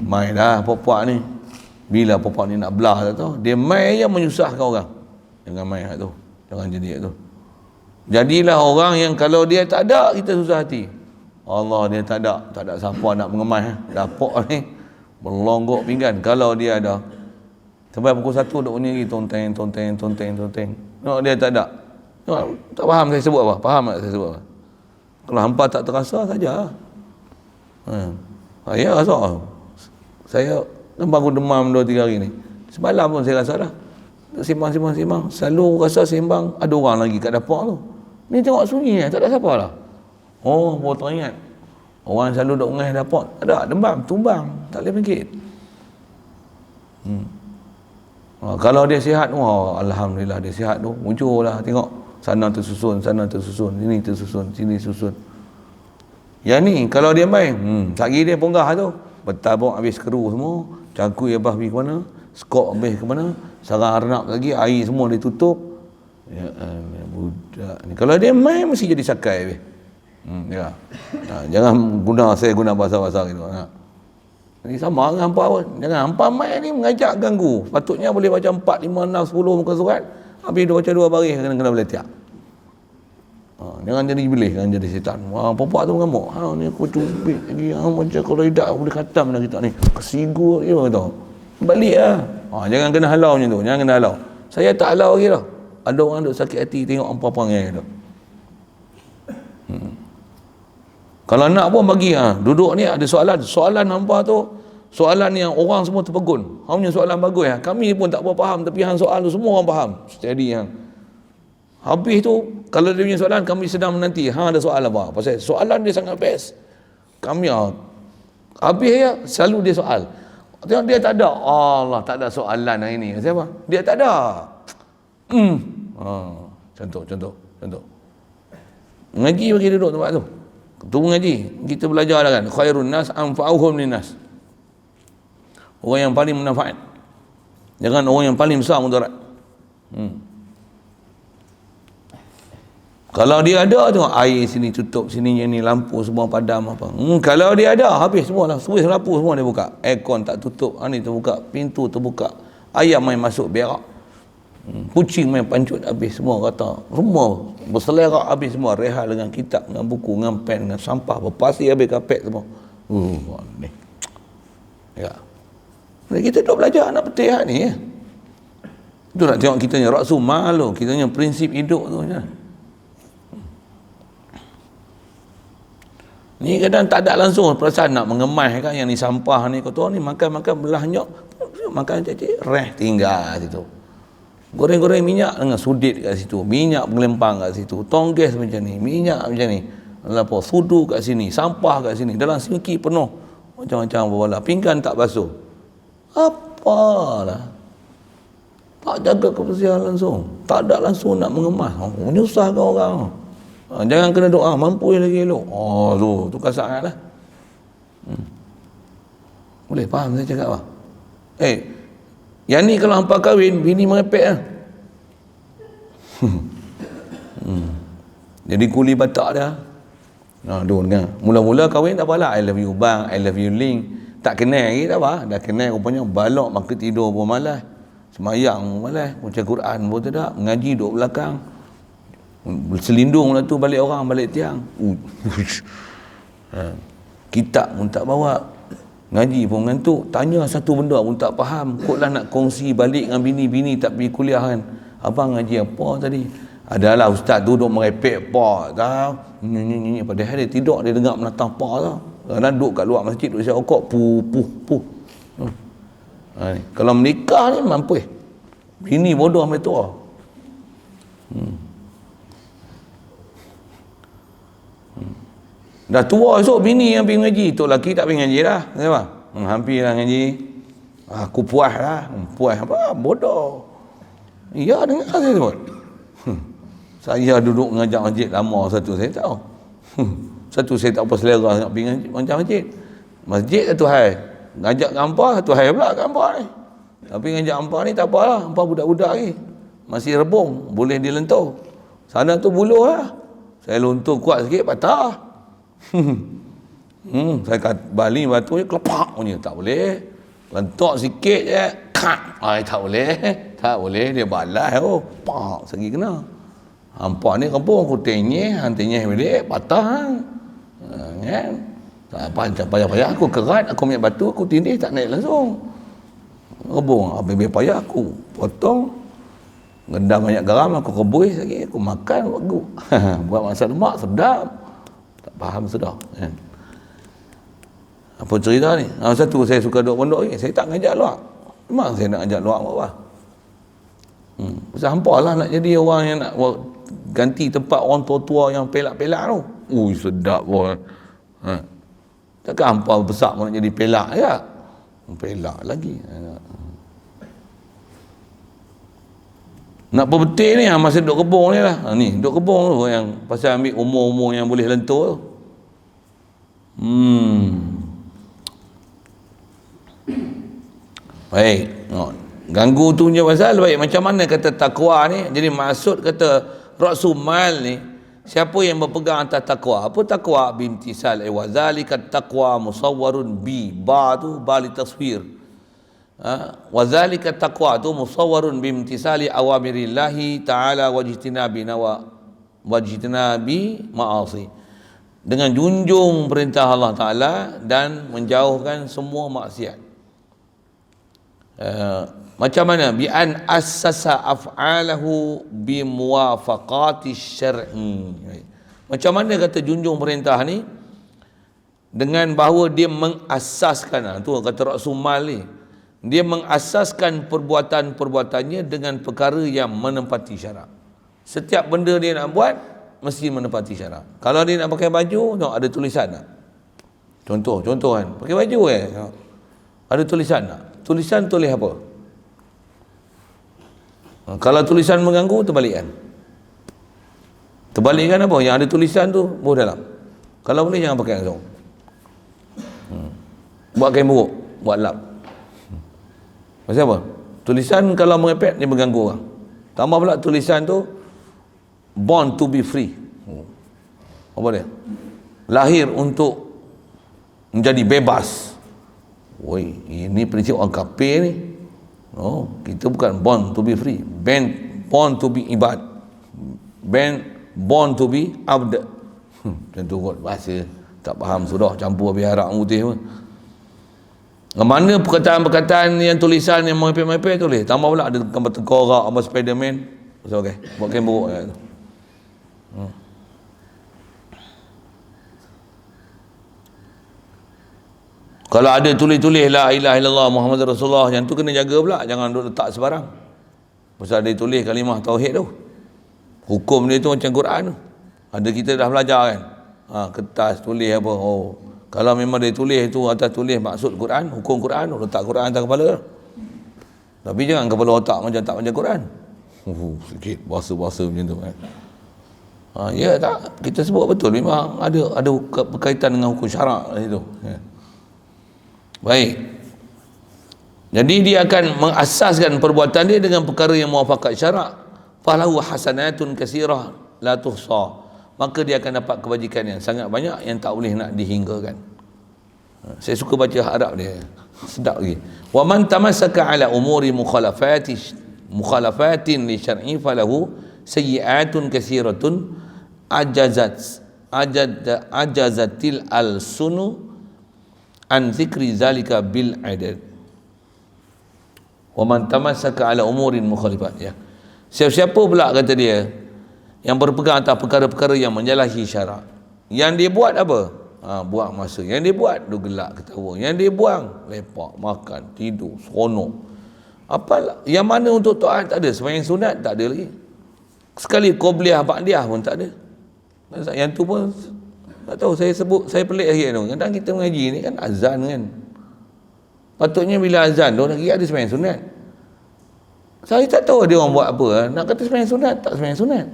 main dah perempuan ni. Bila perempuan ni nak belah tu, dia main je menyusahkan orang. Jangan main tu. Jangan jadi tu. Jadilah orang yang kalau dia tak ada, kita susah hati. Allah, dia tak ada siapa nak mengemas. Dapuk ni melonggok pinggan. Kalau dia ada, sampai pukul 1 duk bunyi lagi, tonteng. No, dia tak ada. No, tak faham saya sebut apa? Faham tak saya sebut apa? Kalau hampa tak terasa saja. Ya rasa. Saya bangun demam 2-3 hari ni. Semalam pun saya rasa dah. Sembang. Selalu rasa sembang, ada orang lagi kat dapur tu. Ni tengok sunyi tak ada siapa lah. Oh, baru teringat. Orang selalu duk ngais dapur. Ada, demam, tumbang. Tak boleh bangkit. Kalau dia sihat, alhamdulillah dia sihat tu. Muncul lah, tengok. Sana tersusun, sini susun. Yang ni, kalau dia main, lagi dia ponggah tu. Bertabung habis keru semua. Cangkui abah pergi ke mana, skop habis ke mana, sarang arnab lagi, air semua ditutup. Ya budak ni. Kalau dia main mesti jadi sakai habis. Ya. Jangan saya guna bahasa-bahasa gitu. Ini sama dengan hampa pun. Jangan hampa main ni mengajak ganggu. Patutnya boleh baca 4, 5, 6, 10 muka surat. Habis dia baca 2 baris kena beletiak. Jangan jadi iblis, jangan jadi setan. Perempuan tu mengamuk. Ni aku cubit lagi. Macam kalau hidup boleh khatam dah kita ni. Kesigur je kata. Balik lah. Jangan kena halau macam tu. Jangan kena halau. Saya tak halau lagi lah. Ada orang duk sakit hati tengok apa-apa yang tu. Kalau nak pun bagi. Duduk ni ada soalan. Soalan hampa tu, soalan yang orang semua terpegun. Hang punya soalan bagus ya. Kami pun tak apa faham, tapi hang soal tu semua orang faham. Steady hang. Habis tu, kalau dia punya soalan, kami sedang menanti. Hang ada soal apa? Pasal soalan dia sangat best. Kami habis ya, selalu dia soal. Tengok dia tak ada. Allah, tak ada soalan hari ni. Siapa? Dia tak ada. Contoh. Mengaji bagi duduk tempat tu. Tu mengaji. Kita belajar dah kan. Khairun nas anfa'uhum linnas. Orang yang paling bermanfaat. Jangan orang yang paling besar mudarat. Kalau dia ada tu, air sini tutup, sini yang ni lampu semua padam apa. Kalau dia ada, habis semua lah. Semua lampu semua dia buka. Aircon tak tutup, ni terbuka, pintu terbuka. Ayam main masuk berak. Kucing main pancut habis semua, kata semua berselerak habis semua, rehat dengan kitab, dengan buku, dengan pen, dengan sampah, berpasir habis kapet semua. Ni ya, kita duk belajar anak petik ni ya. Tu nak tengok kita ni raksumal tu, kita ni prinsip hidup tu ya. Ni kadang tak ada langsung perasaan nak mengemas kan, yang ni sampah ni, kau tahu ni makan-makan belah nyok, makan jadi reh tinggal situ. Goreng-goreng minyak dengan sudit kat situ, minyak berlempang kat situ, tongges macam ni, minyak macam ni, apa sudu kat sini, sampah kat sini, dalam sinki penuh macam-macam bola, pinggan tak basuh. Apalah, tak jaga kebersihan langsung, tak ada langsung nak mengemas, menyusahkan orang. Jangan kena doa, mampu lagi elok. Tu kasar lah. Boleh faham saya cakap apa? Yang ni kalau hampa kahwin, bini merepek lah. Jadi kuli batak dia. Dengar. Mula-mula kahwin tak apalah, I love you bang, I love you ling. Tak kenal lagi tak apa. Dah kenal rupanya balok maka tidur pun malas. Semayang pun malas. Baca Quran pun tidak. Mengaji duduk belakang. Selindung lah tu balik orang, balik tiang. Kitab pun tak bawa. Ngaji pun mengantuk. Tanya satu benda pun tak faham. Kok lah nak kongsi balik dengan bini-bini tak pergi kuliah kan. Abang ngaji apa tadi? Adalah ustaz tu duduk merepek pak tau. Nyanyi. Padahal dia tidur, dia dengar menatang pak tau. Kadang duduk kat luar masjid, duduk siap rokok. Puh. Kalau menikah ni mampu. Bini bodoh sampai tua. Dah tua esok bini yang pergi ngaji. Tok lelaki tak pergi ngaji dah. Kenapa? Hampir lah ngaji. Aku puas lah. Puas apa? Bodoh. Ya, dengar saya sebut. Saya duduk ngajak masjid lama satu, saya tahu. Satu, saya tak apa selera nak pergi ngaji masjid. Masjid satu hai. Ngajak hampa, satu hai pula kat hampa ni. Tapi ngajak hampa ni tak apa lah. Hampa budak-budak lagi. Masih rebung. Boleh dilentur. Sana tu buluh lah. Saya lontur kuat sikit, patah. Saya kat Bali batu je kelepak punya, tak boleh. Lentok sikit je, kak. Tak boleh, dia balas pak segi kena. Hampa ni kampung aku tenyeh balik patah. Kan? Tak payah aku kerat, aku ambil batu, aku tindih tak naik langsung. Rebung, habis payah aku potong. Gendam banyak garam, aku rebus lagi, aku makan bagus. Buat masak lemak sedap. Tak faham sudah kan? Apa cerita ni? Satu, saya suka duduk pondok ni, saya tak ngajak luar. Memang saya nak ajak luar apa? Pasal hampa lah nak jadi orang yang nak ganti tempat orang tua-tua yang pelak-pelak tu. Sedap pun. Takkan hampa besar pun nak jadi pelak je. Pelak lagi. Nak berbetik ni, masa duduk kebun ni lah. Ni, duduk kebun tu yang pasal ambil umur-umur yang boleh lentur tu. Baik. Ganggu tu punya pasal, baik. Macam mana kata takwa ni? Jadi maksud kata Raksumal ni, siapa yang berpegang atas takwa? Apa takwa? Bimtisal wa zalika taqwa musawwarun bi. Ba tu bali taswir. Wa zalika taqwa tu musawwarun bimtisali awamirillahi ta'ala wajtinabi ma'asi. Dengan junjung perintah Allah Ta'ala dan menjauhkan semua maksiat. Macam mana? Bi an assasa af'alahu bi muwafaqati syar'i. Macam mana kata junjung perintah ni? Dengan bahawa dia mengasaskan, tu kata Raksumal ni, dia mengasaskan perbuatan-perbuatannya dengan perkara yang menempati syarak. Setiap benda dia nak buat mesti menempati syarak. Kalau dia nak pakai baju, tengok ada tulisan tak? Contoh kan, pakai baju ada tulisan tak? Tulisan tulis apa? Kalau tulisan mengganggu, terbalikkan. Terbalikkan apa? Yang ada tulisan tu bawa dalam. Kalau boleh jangan pakai langsung. Buat kain buruk, buat lap. Pasal apa? Tulisan kalau mengepek dia mengganggu orang. Tambah pula tulisan tu born to be free. Apa dia? Lahir untuk menjadi bebas. Woi, ini prinsip orang kafir ni. Kita bukan born to be free, born to be ibad, born to be abd. Macam tu kot bahasa, tak faham sudah, campur habis Arab putih pun. Mana perkataan-perkataan yang tulisan yang mepek-mepek tulis, tambah pula ada gambar tengkorak, gambar Spiderman. So, okey, buat kain buruk tu. Kalau ada tulis-tulis la ilaha illallah Muhammad Rasulullah, yang tu kena jaga pula, jangan duk letak sebarang. Pasal dia tulis kalimah tauhid tu, hukum dia tu macam Quran tu. Ada kita dah belajar kan, kertas tulis apa, kalau memang dia tulis tu atas tulis maksud Quran, hukum Quran, letak Quran atas kepala. Tapi jangan kepala otak macam tak macam Quran. Sikit bahasa-bahasa macam tu kan. Ya tak, kita sebut betul memang ada berkaitan dengan hukum syarak di situ. Ya. Baik. Jadi dia akan mengasaskan perbuatan dia dengan perkara yang muafakat syarak. Falahu hasanatun katsirah la tuhsa. Maka dia akan dapat kebajikan yang sangat banyak yang tak boleh nak dihinggakan. Saya suka baca Arab dia, sedap lagi. Wa man tamassaka ala umuri mukhalafatin li syar'i falahu sayyi'atun katsiratun ajazatil al-sunu an zikri zalika bil adad. Wa man tamassaka ala umurin mukhalifat, ya. Siapa-siapa pula kata dia yang berpegang atas perkara-perkara yang menyalahi syarak, yang dia buat apa? Buang masa. Yang dia buat duk gelak ketawa. Yang dia buang lepak, makan, tidur, seronok. Apalah yang mana untuk taat tak ada, sembahyang sunat tak ada lagi. Sekali qobliyah ba'diyah pun tak ada. Yang tu pun tak tahu, saya sebut, saya pelik lagi tu. Kadang kita mengaji ni kan azan kan. Patutnya bila azan tu lagi ada sembahyang sunat. Saya tak tahu dia orang buat apa. Nak kata sembahyang sunat, tak sembahyang sunat.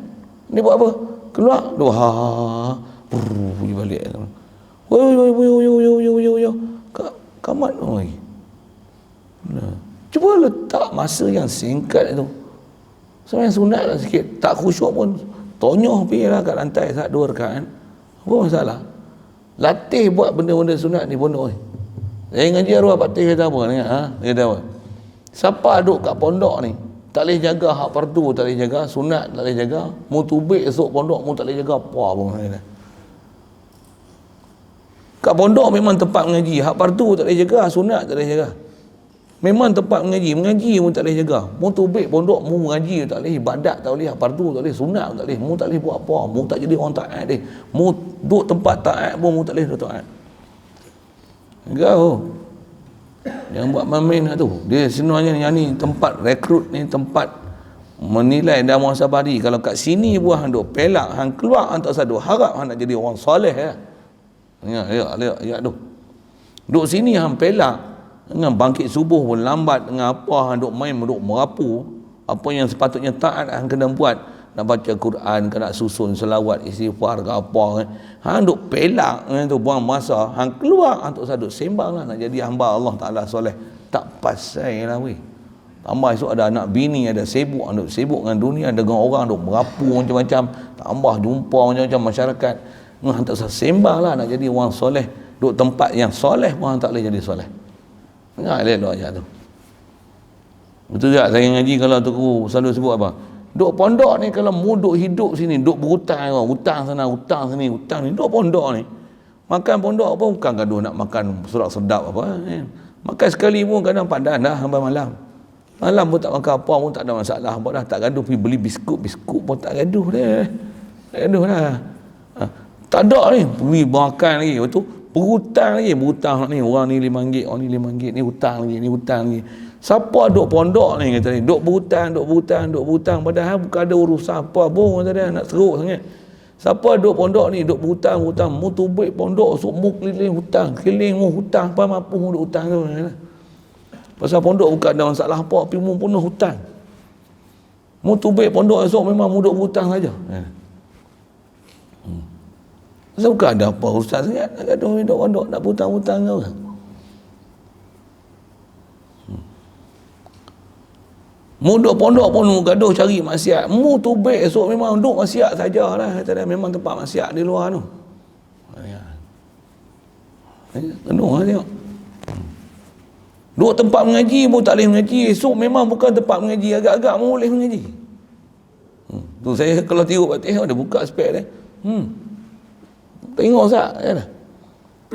Dia buat apa? Keluar, pergi balik. Kamat oi. Cuba letak masa yang singkat itu. Sembahyang sunat lah sikit, tak khusyuk pun. Tonyoh pergi lah kat lantai saat 2 rakaat. Apa masalah? Latih buat benda-benda sunat ni pondok ni. Saya ngaji arwah Pak Teh kata apa ni? Dia kata apa? Siapa duduk kat pondok ni tak boleh jaga hak fardu, tak boleh jaga sunat, tak boleh jaga, mu tubik esok pondok mu tak boleh jaga apa pun. Kat pondok memang tempat mengaji, hak fardu tak boleh jaga, sunat tak boleh jaga. Memang tempat mengaji mu tak boleh jaga. Mu tubik pondok mu mengaji tak boleh, ibadat tak boleh, hak fardu tak boleh, sunat tak boleh, mu tak boleh buat apa, mu tak jadi orang taat dia. Mu duduk tempat taat pun mu tak boleh taat. Engkau yang buat main tu, dia sebenarnya yang ni tempat rekrut ni, tempat menilai dan muhasabari. Kalau kat sini buah hang duk pelak, hang keluar hang tak sadar, harap hang nak jadi orang soleh ya. Ya tu. Duk sini hang pelak, dengan bangkit subuh pun lambat, dengan apa hang duk main duk merapu, apa yang sepatutnya taat hang kena buat. Nak baca Quran, kena susun selawat, istighfar ke apa kan. Hang duk pelak tu, buang masa, hang keluar hang tak sadar, sembanglah nak jadi hamba Allah Taala soleh. Tak pasal lah weh. Tambah esok ada anak bini, ada sibuk dengan dunia, dengan orang duk merapu macam-macam, tambah jumpa macam-macam masyarakat. Hang tak usah sembanglah nak jadi orang soleh. Duk tempat yang soleh pun hang tak boleh jadi soleh. Dengar elok ayat tu. Betul tak saya ngaji kalau tu selalu sebut apa? Duk pondok ni kalau mu duk hidup sini, duk berhutang, hutang sana, hutang sini, hutang ni, duk pondok ni. Makan pondok apa bukan gaduh nak makan surat sedap apa. Makan sekali pun kadang padan dah sampai malam. Malam pun tak makan apa pun tak ada masalah. Apa dah tak gaduh pergi beli biskut pun tak gaduh dah. Tak gaduh dah. Tak ada ni, pergi makan lagi. Lepas tu berhutang lagi, berhutang ni orang ni RM5, orang ni RM5, ni hutang lagi, ni hutang lagi. Siapa duk pondok ni kata ni, duk berhutang, padahal bukan ada urusan apa pun kata dia, nak seruk sangat. Siapa duk pondok ni, duk berhutang, mu tubik pondok, mu keliling hutang, mu hutang, apa mampu mu duk hutang tu. Pasal pondok bukan ada masalah apa, tapi mu penuh hutang. Mu tubik pondok esok memang mu duk berhutang saja. Pasal bukan ada apa urusan sangat, nak gaduh hidup pondok, nak berhutang-hutang ke. Mu duk pondok pun mu gaduh cari maksiat. Mu tubik esok memang duk maksiat sajalah. Kata dia memang tempat maksiat di luar tu. Penuh lah tengok. Duduk tempat mengaji pun tak boleh mengaji. Esok memang bukan tempat mengaji, agak-agak pun boleh mengaji. Tu saya kalau tiup Fatihah ada buka spek dia. Tengok Ustaz, ya dah.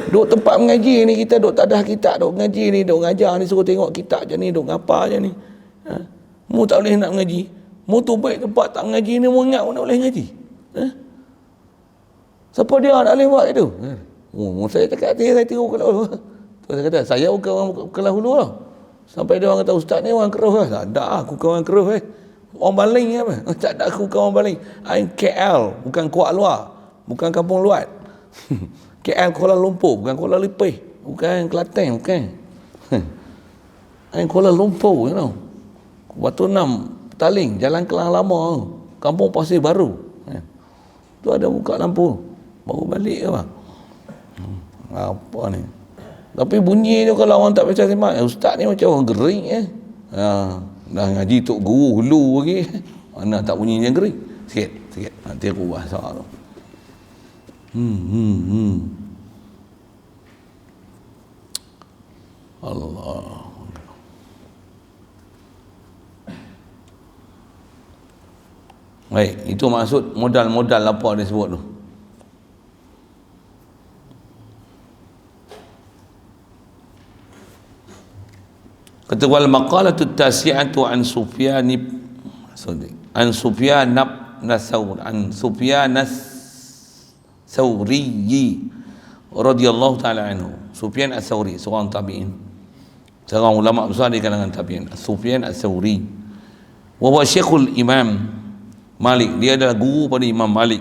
Duduk tempat mengaji ni, kita duduk tadah kitab, duduk mengaji ni, duduk ngajar ni, suruh tengok kitab je ni, duduk ngapa je ni. Mu tak boleh nak mengaji. Mu tu baik tempat tak mengaji ni, mu ingat mu nak boleh mengaji. Siapa dia tak boleh buat itu? Saya cakap hati, saya tiru kalau saya kata, saya bukan orang kelas hulu lah. Sampai dia orang kata, Ustaz ni orang keruh lah. Tak ada, aku bukan orang keruh. Orang Baling apa? Tak ada, aku bukan orang Baling. I'm KL, bukan Kuala Luar. Bukan Kampung Luat. KL Kuala Lumpur, bukan Kuala Lipih. Bukan Kelantan, bukan. I'm Kuala Lumpur, you know. Batu Enam, Petaling, Jalan Kelang Lama, Kampung Pasir Baru. Tu ada buka lampu. Baru balik ke apa? Apa ni? Tapi bunyi tu kalau orang tak baca semak, ustaz ni macam orang gering dah ngaji tok guru hulu lagi. Mana tak bunyi yang gering. Sikit. Nanti aku bahasa tu. Allah. Baik, itu maksud modal-modal apa dia sebut tu. Kata wal maqalatu tasi'atu an Sufyan Thawri radhiyallahu taala anhu. Sufyan Ats-Tsauri seorang tabi'in, seorang ulama besar di kalangan tabi'in. Sufyan Ats-Tsauri wa huwa syekhul Imam Malik, dia adalah guru pada Imam Malik.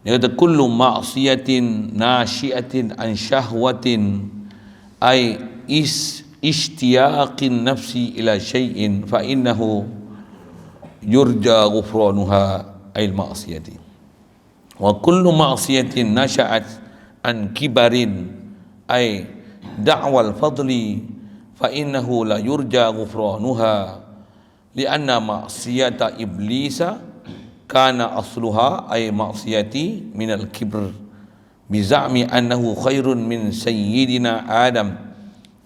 Dia kata kullu ma'siyatin nasyi'atin an syahwatin ay ishtiyaqin nafsi ila syai'in fa innahu yurja ghufranuha ay ma'siyati wa kullu ma'siyatin nasha'at an kibarin ay da'wal fadli fa innahu la yurja ghufranuha li'anna ma'siyata iblisa kana asluha ay ma'siyati minal kibr biza'mi annahu khairun min sayyidina Adam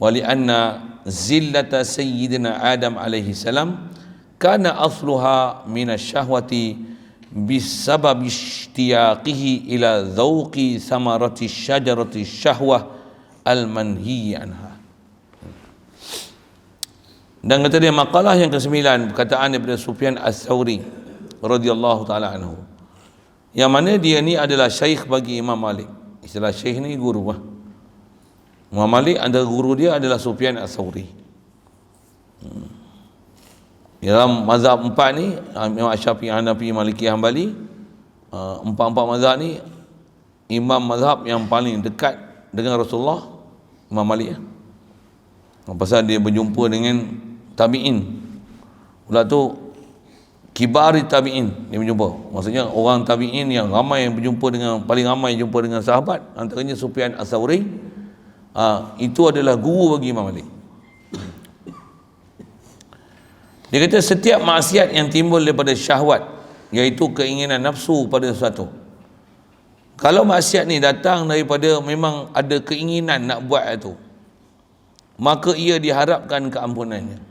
wa li'anna zillata sayyidina Adam alaihi salam kana asluha minasyahwati bisabab ishtiyaqihi ila dhauqi samarati syajarati syahwah al-manhi anha. Dan kata dia makalah yang ke-9 perkataan daripada Sufyan Ats-Tsauri radhiyallahu taala anhu, yang mana dia ni adalah syekh bagi Imam Malik. Istilah syekh ni guru lah. Imam Malik antara guru dia adalah Sufyan Ats-Tsauri. Dalam mazhab 4 ni, Imam Syafi'i, Hanafi, Maliki, Hanbali, 4 mazhab ni imam mazhab yang paling dekat dengan Rasulullah Imam Malik. Pasal dia berjumpa dengan tabi'in. Pula tu kibari tabi'in dia berjumpa. Maksudnya orang tabi'in yang ramai yang berjumpa dengan, paling ramai jumpa dengan sahabat, antaranya Sufyan Ats-Tsauri. Itu adalah guru bagi Imam Malik. Dia kata setiap maksiat yang timbul daripada syahwat, iaitu keinginan nafsu pada sesuatu, kalau maksiat ni datang daripada memang ada keinginan nak buat itu, maka ia diharapkan keampunannya.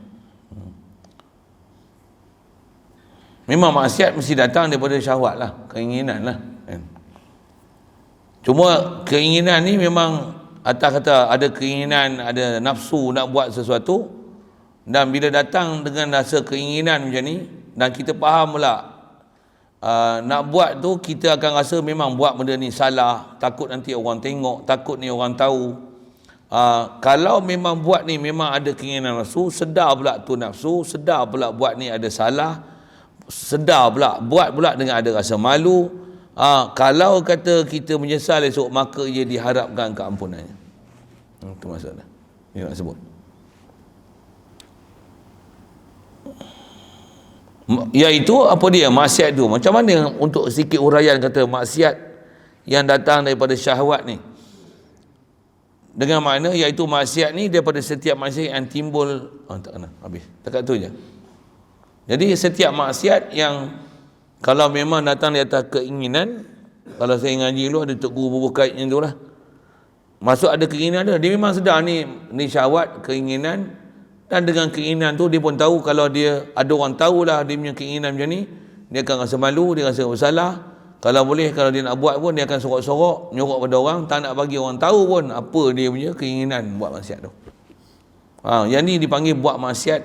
Memang maksiat mesti datang daripada syahwat lah, keinginan lah. Cuma keinginan ni memang atas kata ada keinginan, ada nafsu nak buat sesuatu, dan bila datang dengan rasa keinginan macam ni, dan kita faham pula nak buat tu, kita akan rasa memang buat benda ni salah, takut nanti orang tengok, takut ni orang tahu. Kalau memang buat ni memang ada keinginan nafsu, sedar pula tu nafsu, sedar pula buat ni ada salah, sedar pula buat pula dengan ada rasa malu, kalau kata kita menyesal esok, maka ia diharapkan keampunannya. Itu maksudnya dia nak sebut, iaitu apa dia maksiat tu. Macam mana untuk sikit uraian kata maksiat yang datang daripada syahwat ni, dengan makna iaitu maksiat ni daripada setiap maksiat yang timbul, tak kena habis dekat tu je. Jadi setiap maksiat yang kalau memang datang di atas keinginan, kalau saya ngaji dulu ada tok guru bubuh kaitnya tu lah, masuk ada keinginan dia memang sedar ni syahwat, keinginan, dan dengan keinginan tu dia pun tahu kalau dia ada orang tahulah dia punya keinginan macam ni, dia akan rasa malu, dia rasa bersalah. Kalau boleh, kalau dia nak buat pun dia akan sorok-sorok, nyorok pada orang, tak nak bagi orang tahu pun apa dia punya keinginan buat maksiat tu. Yang ni dipanggil buat maksiat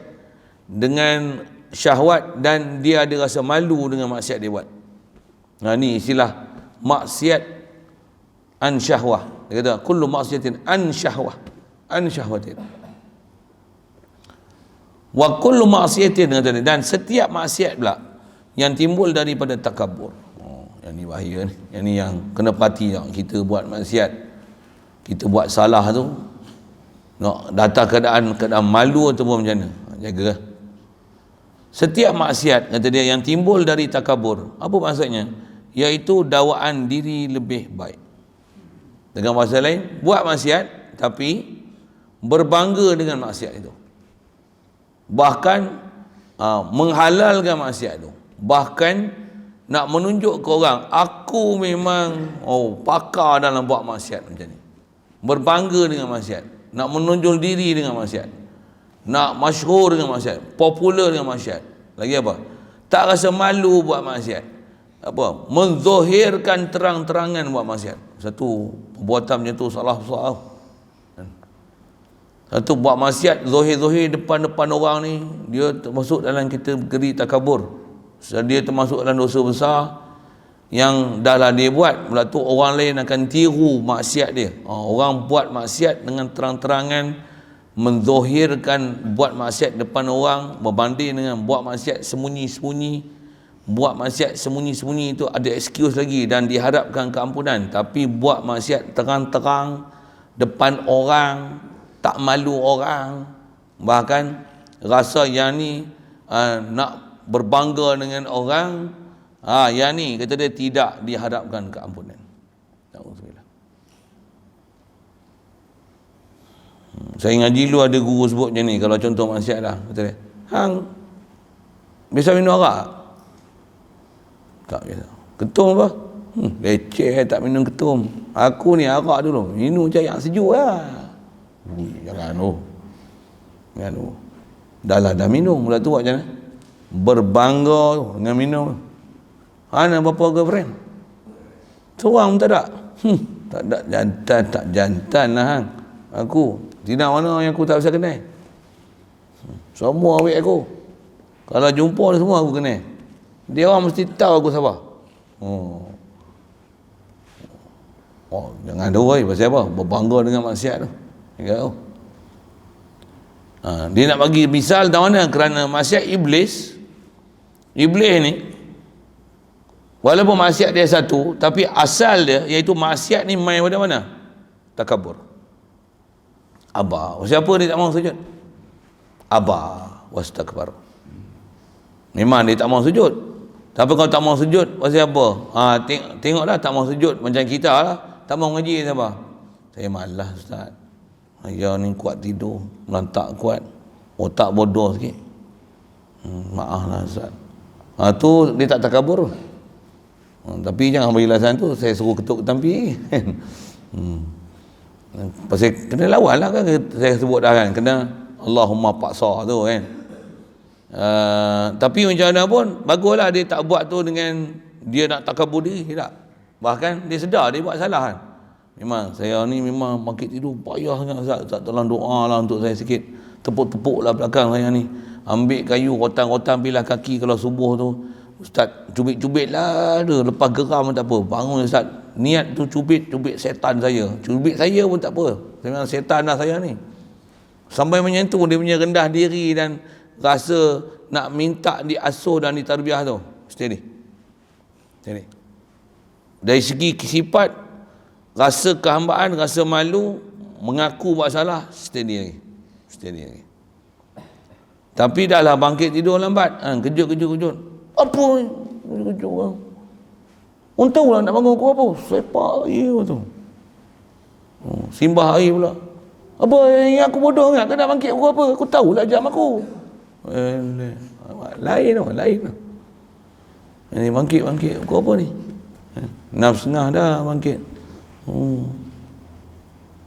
dengan syahwat dan dia ada rasa malu dengan maksiat dia buat. Ni istilah maksiat an syahwah. Dia kata kullu maksiatin an syahwah, an syahwatin. Wa kullu maksiatin, dan setiap maksiat pula yang timbul daripada takabur. Yang ni bahaya ni. Yang ni yang kena perhati tak? Kita buat maksiat, kita buat salah tu, nak datang keadaan malu ataupun macam mana, jaga. Setiap maksiat, kata dia, yang timbul dari takabur. Apa maksudnya? Iaitu dakwaan diri lebih baik. Dengan bahasa lain, buat maksiat tapi berbangga dengan maksiat itu. Bahkan menghalalkan maksiat itu. Bahkan nak menunjuk ke orang, aku memang pakar dalam buat maksiat macam ni. Berbangga dengan maksiat, nak menonjol diri dengan maksiat, nak masyhur dengan maksiat, popular dengan maksiat. Lagi apa? Tak rasa malu buat maksiat. Apa? Menzahirkan terang-terangan buat maksiat. Satu perbuatan macam tu salah besar. Satu buat maksiat zahir-zahir depan-depan orang ni, dia termasuk dalam kategori takabur. Dia termasuk dalam dosa besar yang dahlah dia buat, mula tu orang lain akan tiru maksiat dia. Orang buat maksiat dengan terang-terangan, menzahirkan buat maksiat depan orang, berbanding dengan buat maksiat sembunyi-sembunyi. Buat maksiat sembunyi-sembunyi itu ada excuse lagi dan diharapkan keampunan. Tapi buat maksiat terang-terang depan orang, tak malu orang, bahkan rasa yang ni nak berbangga dengan orang, yang ni kata dia tidak diharapkan keampunan. Saya ngaji dulu ada guru sebut macam ni, kalau contoh maksiat lah, kata dia, hang biasa minum arak? Tak biasa. Ketum apa? Leceh tak minum ketum. Aku ni arak dulu minum macam yang sejuk lah. Jangan jangan dah minum, mula tu buat macam mana? Berbangga dengan minum. Ana berapa girlfriend? Seorang pun tak ada. Tak jantan lah hang. Aku tidak mana yang aku tak bisa kenal. Semua awet aku. Kalau jumpa dia semua aku kenal. Dia orang mesti tahu aku siapa. Jangan ada oi, pasal apa? Berbangga dengan maksiat tu. Dia nak bagi misal tahu mana, kerana maksiat iblis ni walaupun maksiat dia satu, tapi asal dia iaitu maksiat ni main pada mana? Takabur. Aba, siapa dia tak mau sujud? Aba wastakbar. Memang dia tak mau sujud. Tapi kalau tak mau sujud, pasal apa? Tengoklah tak mau sujud macam kita lah, tak mau ngaji siapa? Saya malas ustaz. Ayah ni kuat tidur, melantak kuat, otak bodoh sikit. Maaflah ustaz. Tu dia tak takabur. Tapi jangan bagi alasan tu saya suruh ketuk ketampi. Pasal kena lawan lah kan, saya sebut dah kan, kena Allahumma paksa tu kan. Tapi macam mana pun baguslah dia tak buat tu dengan dia nak takabur diri, tak. Bahkan dia sedar dia buat salah kan. Memang saya ni memang makin tidur payah sangat ustaz, tolong doa lah untuk saya sikit. Tepuk-tepuk lah belakang saya ni. Ambil kayu, rotan-rotan bilah kaki kalau subuh tu. Ustaz, cubit-cubit lah dia. Lepas geram pun tak apa. Bangun ustaz. Niat tu cubit setan saya. Cubit saya pun tak apa. Memang setan dah saya ni. Sampai menyentuh dia punya rendah diri dan rasa nak minta diasuh dan ditarbiah tu. Steady. Dari segi sifat, rasa kehambaan, rasa malu, mengaku buat salah, steady lagi. Tapi dah lah bangkit tidur lambat, kejut. Apa kejut orang? Untung lah nak bangun aku apa? Sepak air tu. Simbah air pula. Apa yang aku bodoh ingat kena bangkit aku apa? Aku tahulah jam aku. Lain tu. Ini bangkit aku apa ni? Nafsnah dah bangkit.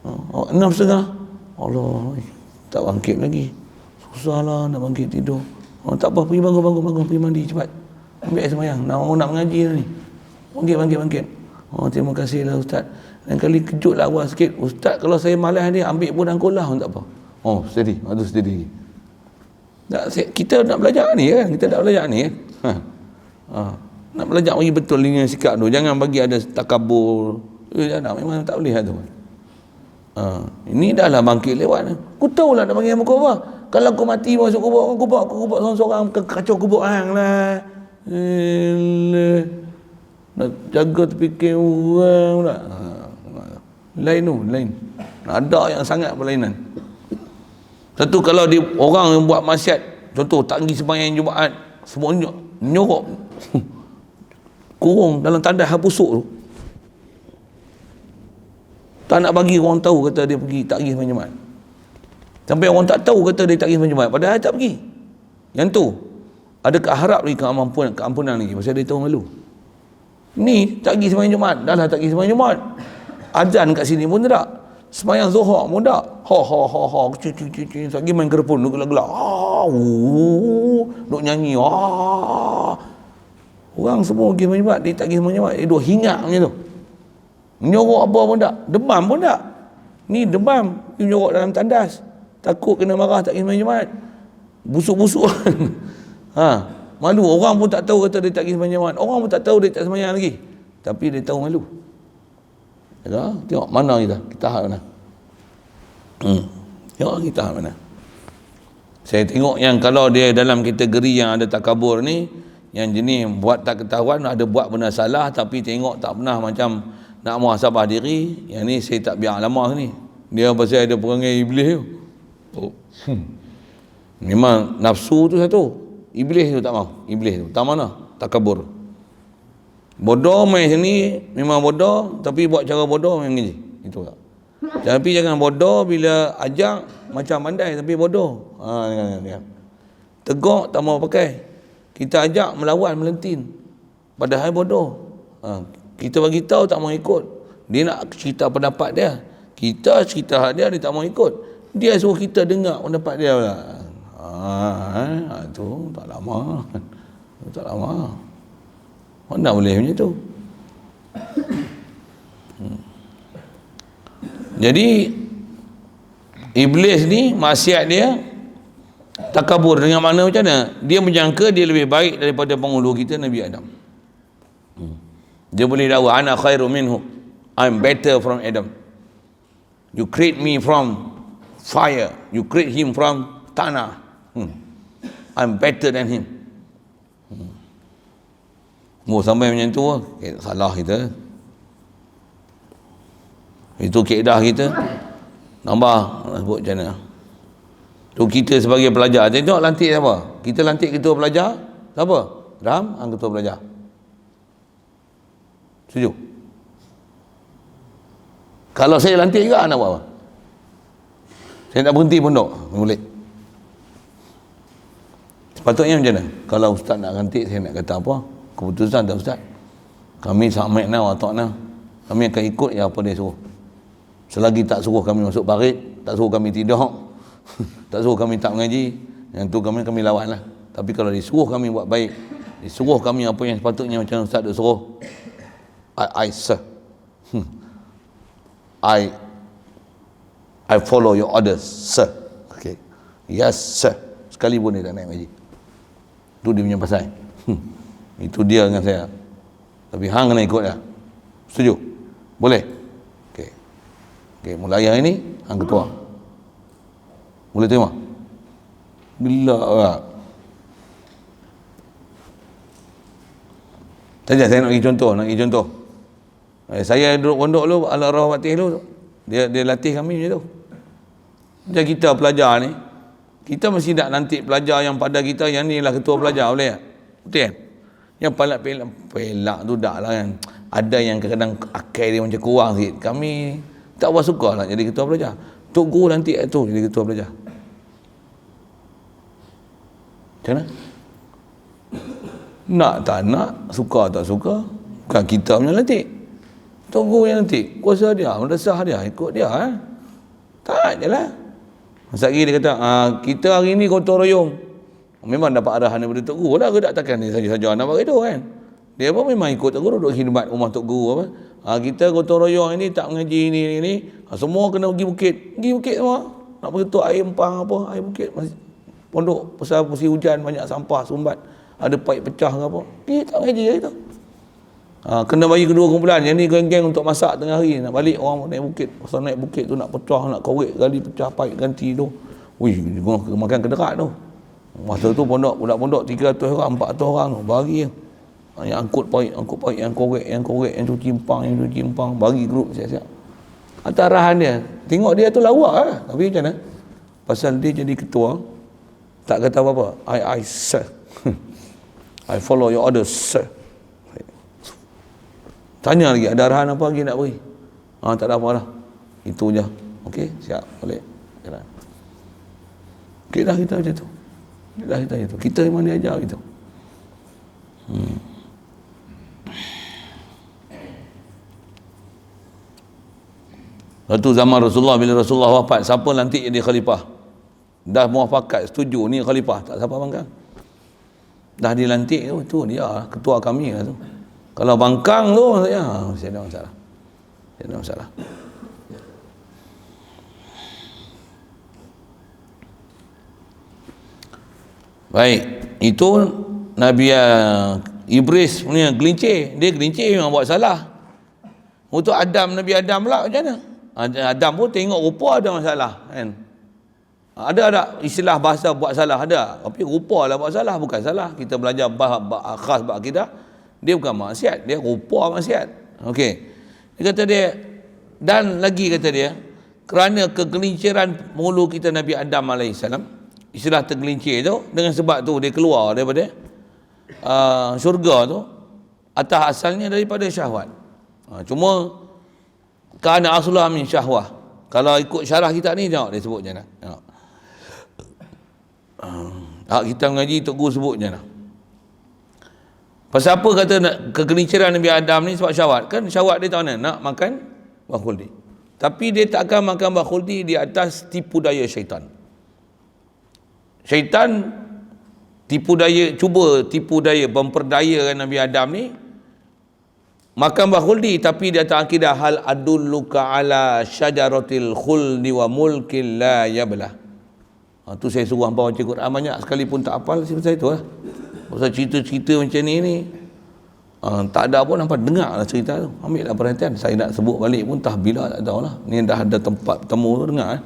6.30. Allah, tak bangkit lagi. Susahlah nak bangkit tidur. Tak apa, pergi bangun, pergi mandi cepat. Ambil air sembahyang. Nak mengaji dah ni. Bangkit. Terima kasihlah Ustaz. Dan kali kejutlah awal sikit. Ustaz, kalau saya malas ni ambil pun angkulah pun tak apa. Steady. Ada steady. Kita nak belajar ni kan? Kita nak belajar ni kan? Nak belajar bagi betul dengan sikap tu. Jangan bagi ada takabur. Memang tak boleh lah tu. Ini dah lah bangkit lewat. Aku tahulah nak bagi muka apa. Kalau aku mati masuk kubur seorang-seorang kacau kubur hang lah. Nak jaga terfikir orang pula. Lain. Ada yang sangat berlainan. Satu, kalau orang yang buat maksiat, contoh tak pergi sembahyang Jumaat, semua nyorok kurung dalam tandas busuk tu, tak nak bagi orang tahu kata dia pergi tak pergi sembahyang Jumaat. Sampai orang tak tahu kata dia tak pergi sembahyang Jumaat, padahal tak pergi. Yang tu adakah harap lagi keampunan lagi pasal dia tahu malu. Ni tak pergi sembahyang Jumaat, dah lah tak pergi sembahyang Jumaat. Azan kat sini pun tak. Sembahyang Zuhur pun tak. Cuci lagi main gerpun duk gelak-gelak. Duk nyanyi. Orang semua pergi sembahyang Jumaat, dia tak pergi sembahyang Jumaat. Dia duk hingat macam tu. Menyorok apa pun tak. Demam pun tak. Ni demam, dia menyorok dalam tandas. Takut kena marah tak pergi sembahyang Jumaat. Busuk-busuk. Malu. Orang pun tak tahu kata dia tak pergi sembahyang Jumaat. Orang pun tak tahu dia tak sembahyang lagi. Tapi dia tahu malu. Tengok mana kita hak mana. Tengok kita hak mana. Saya tengok yang kalau dia dalam kategori yang ada takabur ni, yang jenis buat tak ketahuan, ada buat benda salah tapi tengok tak pernah macam nak muhasabah diri, yang ni saya tak biar lama ni. Dia pasal ada perangai iblis tu. Memang nafsu tu satu. Iblis tu tak mau. Iblis tu tak mana? Takabur. Bodoh main sini memang bodoh, tapi buat cara bodoh memang ni. Itu tak. Tapi jangan bodoh bila ajak macam pandai tapi bodoh. Jangan. Tegak tak mau pakai. Kita ajak melawan, melentin. Padahal bodoh. Kita bagi tahu tak mau ikut. Dia nak cerita pendapat dia. Kita cerita hak dia tak mau ikut. Dia suruh kita dengar pendapat dia pula. Tu tak lama. Mana boleh macam tu. Jadi iblis ni maksiat dia takabur dengan mana macam mana? Dia menyangka dia lebih baik daripada penghulu kita Nabi Adam. Dia boleh dakwa ana khairu minhu. I'm better from Adam. You create me from fire. You create him from tanah. I'm better than him. Sampai macam tu salah kita. Itu kaedah kita. Nambah sebut macam mana. Tu kita sebagai pelajar. Tengok lantik siapa? Kita lantik ketua pelajar. Siapa? Ram, ketua pelajar. Setuju? Kalau saya lantik juga, nak buat apa? Saya nak berhenti pondok. Boleh. Sepatutnya macam mana? Kalau ustaz nak lantik, saya nak kata apa? Keputusan tak ustaz? Kami sami'na wa ta'na. Kami akan ikut ya apa dia suruh. Selagi tak suruh kami masuk parit, tak suruh kami tidur, tak suruh kami tak mengaji, yang tu kami lawan lah. Tapi kalau disuruh kami buat baik, disuruh kami apa yang sepatutnya macam ustaz dia suruh, I sir. I follow your orders, sir. Okay. Yes, sir. Sekali pun dia tak naik mengaji. Tu dia punya pasal. Itu dia dengan saya. Tapi hang kena ikut dah. Setuju? Boleh? Okey, mulai hari ni hang ketua. Boleh terima? Bila lah. Saya nak bagi contoh, saya duduk pondok dulu, Al-Arwah Fatih dulu. Dia latih kami macam tu. Macam kita pelajar ni, kita mesti nak nanti pelajar yang pada kita, yang ni lah ketua pelajar, boleh tak? Betul kan? Yang pelak tu dah lah kan. Ada yang kadang-kadang akal dia macam kurang sikit. Kami tak berapa suka lah jadi ketua pelajar. Tok Guru nanti tu jadi ketua pelajar. Macam mana? Nak tak nak, suka tak suka, bukan kita punya lantik. Tunggu yang nanti. Kuasa dia, madrasah dia, ikut dia. Tak je lah. Masa lagi dia kata, kita hari ni gotong royong. Memang dapat arahan daripada Tok Guru lah, ke tak takkan ni saja-saja nak buat itu kan. Dia pun memang ikut Tok Guru, duduk khidmat rumah Tok Guru apa. Kita gotong royong ini tak mengaji ni. Semua kena pergi bukit. Pergi bukit semua. Nak pergi tuk air empang apa, air bukit. Pondok pasal musim hujan banyak sampah sumbat. Ada paip pecah ke apa. Pergi tak mengaji itu. Kena bagi kedua kumpulan. Yang ni geng-geng untuk masak tengah hari. Nak balik orang naik bukit. Pasal naik bukit tu nak pecah, nak korek gali pecah paip ganti tu. Wih, makan kederat tu. Masa tu budak pondok 300 orang, 400 orang tu bagi. Yang angkut paip, yang korek, yang cuci empang, bagi grup siap-siap. Atas arahan dia. Tengok dia tu lawak lah. Tapi macam mana? Pasal dia jadi ketua, tak kata apa-apa. I sir. I follow your orders, sir. Tanya lagi, ada arahan apa lagi nak beri? Tak ada apa dah. Itu je. Okey, siap. Balik. Jalan. Okey dah kita macam tu. Kita memang dia ajar gitu. Waktu zaman Rasulullah, bila Rasulullah wafat, siapa lantik jadi khalifah? Dah muafakat, setuju ni khalifah, tak siapa bangkang. Dah dilantik tu dia ketua kami lah tu. Kalau bangkang tu saya ada masalah. Baik, itu Nabi Iblis punya gelincir. Dia gelincir memang buat salah. Untuk Nabi Adam pula macam mana? Adam pun tengok rupa ada masalah kan. Ada istilah bahasa buat salah ada. Tapi rupa lah buat salah, bukan salah. Kita belajar khas bab akidah. Dia bukan maksiat, dia rupa maksiat. Okey. Dia kata dia, dan lagi kata dia, kerana kegelinciran mulu kita Nabi Adam AS, istilah tergelincir tu, dengan sebab tu dia keluar daripada syurga tu, atas asalnya daripada syahwat. Cuma kerana asluha min syahwah. Kalau ikut syarah kita ni, tengok dia sebut macam mana. Kita mengaji Tok Guru sebut macam mana. Pasal apa kata kegelinciran Nabi Adam ni sebab syahwat? Kan syahwat dia tahu mana? Nak makan buah khuldi. Tapi dia tak akan makan buah khuldi di atas tipu daya syaitan. Syaitan cuba tipu daya, memperdayakan Nabi Adam ni makan buah khuldi, tapi dia tak akidah hal adulluka ala syajaratil khuldi wa mulkil la yablah. Tu saya suruh hangpa baca Quran banyak sekali pun tak hafal pasal itu lah. Pasal cerita-cerita macam ni tak ada pun hangpa dengar lah cerita tu. Ambil lah perhatian. Saya nak sebut balik pun tahbilah tak tahu lah. Ni dah ada tempat bertemu tu dengar.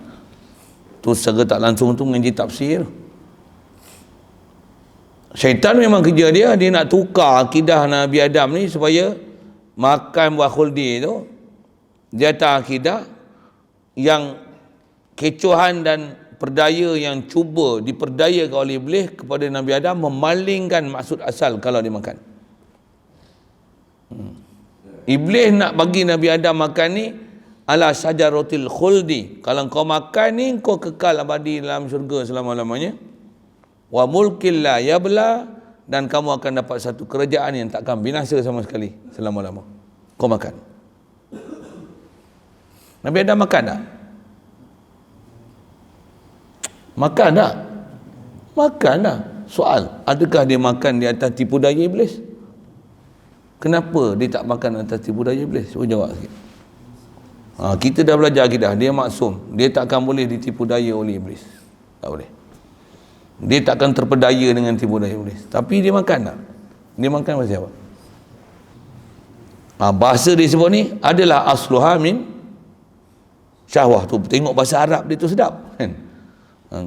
Tu secara tak langsung tu mengaji tafsir. Syaitan memang kerja dia nak tukar akidah Nabi Adam ni supaya makan buah khuldi tu dia tak akidah yang kecohan dan perdaya yang cuba diperdayakan oleh Iblis kepada Nabi Adam memalingkan maksud asal kalau dia makan. Iblis nak bagi Nabi Adam makan ni ala syajaratil khuldi. Kalau kau makan ni kau kekal abadi dalam syurga selama-lamanya. Wa mulkil la yabla, dan kamu akan dapat satu kerajaan yang tak akan binasa sama sekali selama-lama. Kau makan. Nabi Adam makan tak? Makan tak? Makan tak? Soal, adakah dia makan di atas tipu daya Iblis? Kenapa dia tak makan atas tipu daya Iblis? Cuba jawab sikit. Kita dah belajar akidah, dia maksum. Dia tak akan boleh ditipu daya oleh Iblis. Tak boleh. Dia tak akan terpedaya dengan tipu daya Iblis. Tapi dia makan tak? Dia makan pasal apa? Bahasa dia sebut ni adalah asluha min syahwah tu. Tengok bahasa Arab dia tu sedap kan?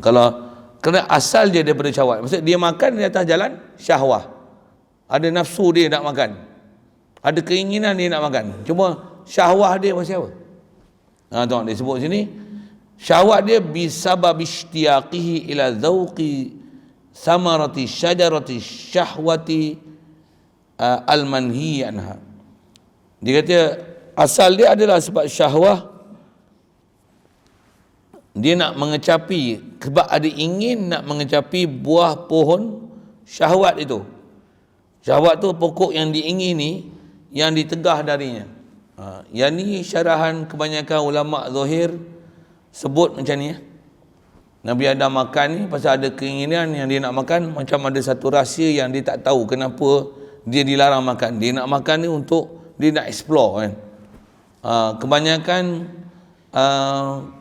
Kalau kerana asal dia daripada syahwat, maksud dia makan di atas jalan syahwah. Ada nafsu dia nak makan, ada keinginan dia nak makan, cuma syahwah dia pasal apa? Tengok dia sebut sini, syahwat dia bisabab ishtiyaqihi ila zawqi samarati syajarati syahwati al-manhi anha. Dia kata asal dia adalah sebab syahwah, dia nak mengecapi, sebab ada ingin nak mengecapi buah pohon syahwat itu. Syahwat tu pokok yang diingini, yang ditegah darinya. Yang ni syarahan kebanyakan ulama zahir sebut macam ni. Nabi Adam makan ni pasal ada keinginan yang dia nak makan, macam ada satu rahsia yang dia tak tahu kenapa dia dilarang makan. Dia nak makan ni untuk dia nak explore kan. Kebanyakan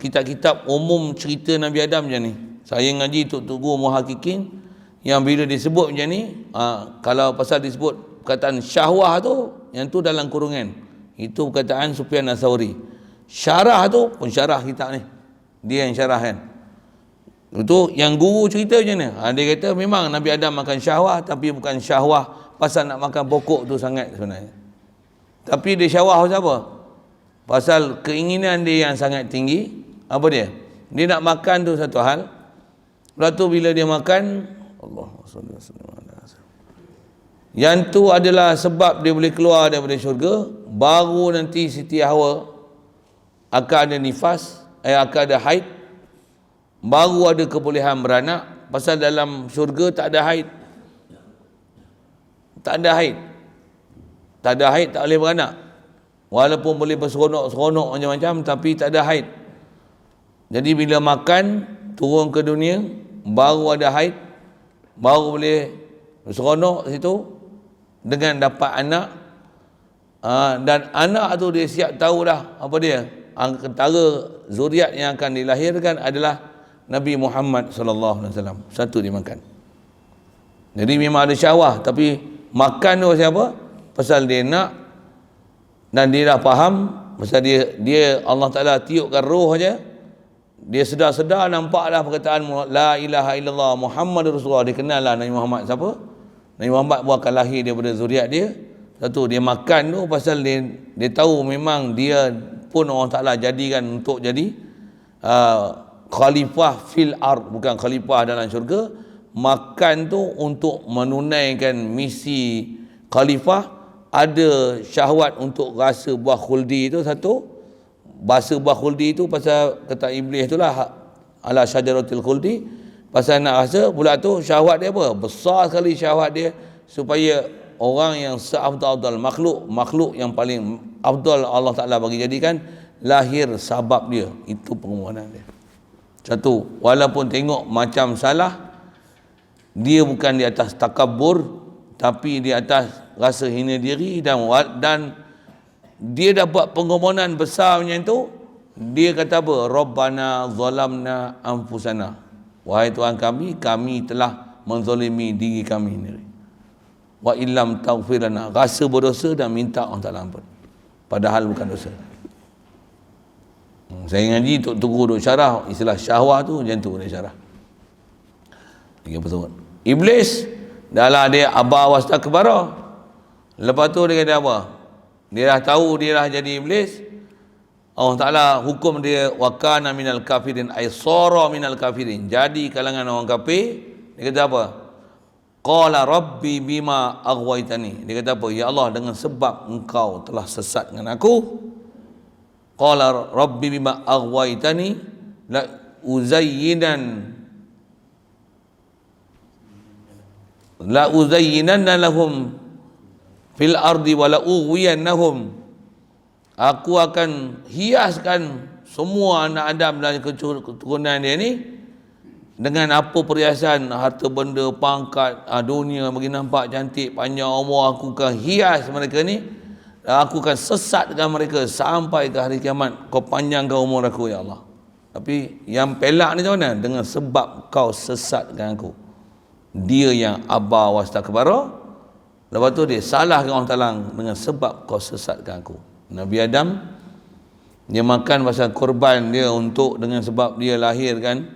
kitab-kitab umum cerita Nabi Adam macam ni. Saya ngaji Tok Guru Muhaqqiqin yang bila disebut macam ni, kalau pasal disebut perkataan syahwah tu, yang tu dalam kurungan. Itu perkataan Sufyan Ats-Tsauri. Syarah tu pun syarah kitab ni. Dia yang syarah kan. Itu yang guru cerita macam ni. Dia kata memang Nabi Adam makan syahwah, tapi bukan syahwah pasal nak makan pokok tu sangat sebenarnya. Tapi dia syahwah pasal apa? Pasal keinginan dia yang sangat tinggi. Apa dia? Dia nak makan tu satu hal. Lepas tu bila dia makan, yang tu adalah sebab dia boleh keluar daripada syurga. Baru nanti Siti Hawa akan ada nifas, akan ada haid. Baru ada kebolehan beranak. Pasal dalam syurga tak ada haid. Tak ada haid. Tak ada haid, tak boleh beranak. Walaupun boleh berseronok-seronok macam-macam, tapi tak ada haid. Jadi bila makan, turun ke dunia, baru ada haid, baru boleh berseronok situ dengan dapat anak. Dan anak tu dia siap tahu dah apa dia. Antara zuriat yang akan dilahirkan adalah Nabi Muhammad sallallahu alaihi wasallam. Satu dia makan. Jadi memang ada syahwah, tapi makan tu pasal apa? Pasal dia nak, dan dia dah faham pasal dia Allah Taala tiupkan roh aja. Dia sedar-sedar nampak dah perkataan la ilaha illallah Muhammadur Rasulullah. Dia kenal lah Nabi Muhammad siapa. Nabi Muhammad pun akan lahir daripada zuriat dia. Satu dia makan tu pasal dia tahu memang dia pun Allah Taala jadikan untuk jadi khalifah fil ard, bukan khalifah dalam syurga. Makan tu untuk menunaikan misi khalifah. Ada syahwat untuk rasa buah khuldi itu satu. Bahasa buah khuldi itu pasal kata iblis itulah ala syajaratil khuldi. Pasal nak rasa pula tu syahwat dia apa? Besar sekali syahwat dia, supaya orang yang seafdal makhluk yang paling afdal Allah Taala bagi jadikan lahir sabab dia. Itu permohonan dia. Satu, walaupun tengok macam salah, dia bukan di atas takabur, tapi di atas rasa hina diri, dan dia dapat pengorbanan besar macam tu. Dia kata apa? Rabbana zalamna anfusana. Wahai Tuhan kami telah menzalimi diri kami sendiri. Wa illam taghfir lana, rasa berdosa dan minta Allah Taala ampun, padahal bukan dosa. Saya ngaji Tok Guru duk syarah istilah syahwah tu, macam tu dia syarah. Iblis dalam dia aba wastakbara. Lepas tu dia kata apa? Dia dah tahu dia dah jadi iblis. Allah Taala hukum dia wa kana minal kafirin, ay sara minal kafirin, jadi kalangan orang kafir. Dia kata apa? Qala rabbi bima aghwaytani. Dia kata apa? Ya Allah, dengan sebab engkau telah sesat dengan aku. Qala rabbi bima aghwaytani la uzayyinanna lahum fil ardi wa la ughwiyannahum. Aku akan hiaskan semua anak Adam dan keturunan dia ni dengan apa perhiasan, harta benda, pangkat, dunia bagi nampak cantik, panjang umur. Aku akan hias mereka ni. Aku akan sesatkan mereka sampai ke hari kiamat. Kau panjangkan umur aku ya Allah. Tapi yang pelak ni macam mana? Dengan sebab kau sesatkan aku. Dia yang aba wastakbara. Lepas tu dia salahkan Allah Ta'ala dengan sebab kau sesatkan aku. Nabi Adam, dia makan pasal korban dia untuk, dengan sebab dia lahirkan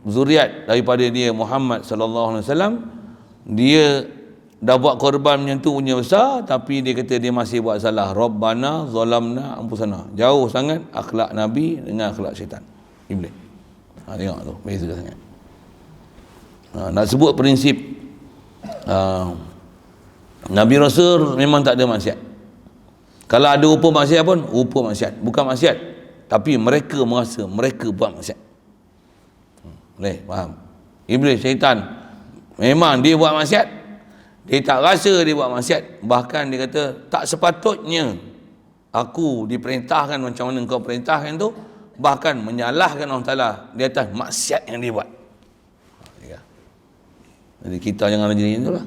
zuriat daripada dia Muhammad sallallahu alaihi wasallam. Dia dah buat korban macam tu punya besar, tapi dia kata dia masih buat salah. Rabbana zalamna anfusana. Jauh sangat akhlak Nabi dengan akhlak syaitan, iblis. Tengok tu, beza sangat. Nak sebut prinsip Nabi Rasul memang tak ada maksiat. Kalau ada rupa maksiat pun rupa maksiat, bukan maksiat, tapi mereka merasa mereka buat maksiat. Boleh faham? Iblis, syaitan, memang dia buat maksiat, Dia tak rasa dia buat maksiat. Bahkan dia kata, tak sepatutnya aku diperintahkan macam mana kau perintahkan tu, bahkan menyalahkan Allah Ta'ala di atas maksiat yang dia buat. Jadi kita jangan jadi macam tu lah.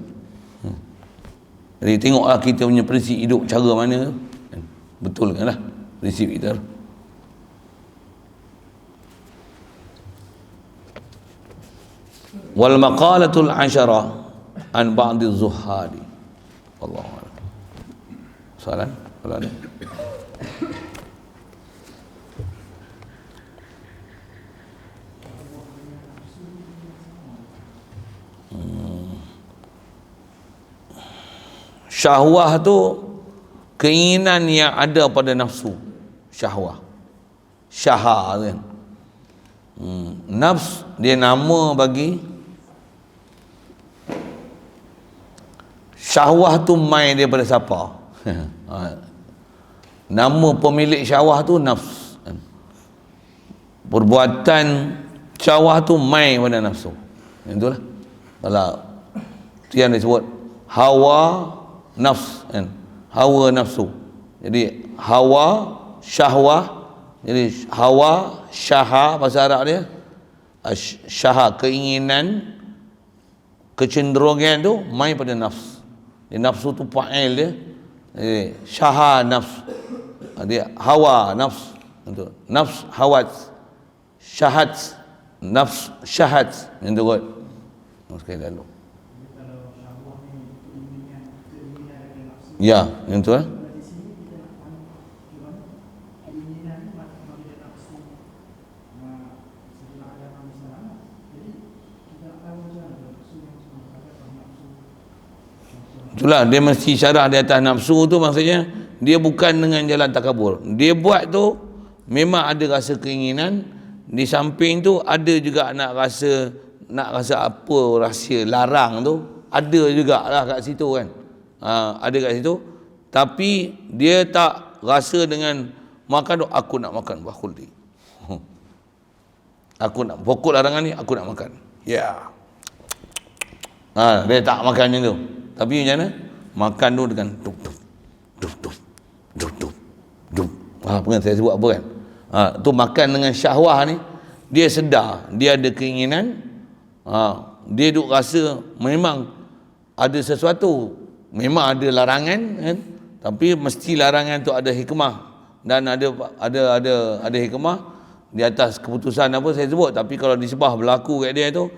Jadi tengoklah kita punya prinsip hidup cara mana, betulkan lah prinsip kita. Wal maqalatul asyara an ba'di zuhadi. Allahu a'lam. Soalan? Kalau ada. Syahwah tu keinginan yang ada pada nafsu. Syahwah. Syaha kan. Nafs dia nama bagi syahwah tu mai daripada siapa? Nama pemilik syahwah tu nafs. Perbuatan syahwah tu mai pada nafsu. Itulah. Kalau tu yang disebut hawa nafs kan. Hawa nafsu. Jadi hawa syahwah. Jadi hawa syaha bahasa Arab dia. Syaha keinginan, kecenderungan tu mai pada nafs. Jadi, nafsu tu fa'il dia. Jadi syaha nafs. Dia hawa nafs. Itu nafs hawat. Syahat nafs syahat. Yang tu kot. Sekali lalu. Ya, yang tu lah. Itulah dia mesti syarah di atas nafsu tu, maksudnya dia bukan dengan jalan takabur. Dia buat tu memang ada rasa keinginan, di samping tu ada juga nak rasa apa rahsia larang tu ada juga lah kat situ kan. Ada kat situ, tapi dia tak rasa dengan makan tu aku nak makan buah khuldi. Aku nak pokok larangan ni aku nak makan. Ya. Dia tak makan macam tu. Tapi macam mana? Makan tu dengan duk. Apa kan saya sebut apa kan? Tu makan dengan syahwah ni, dia sedar, dia ada keinginan, dia duk rasa memang ada sesuatu, memang ada larangan kan? Tapi mesti larangan tu ada hikmah dan ada hikmah di atas keputusan apa saya sebut. Tapi kalau disebah berlaku kat dia tu,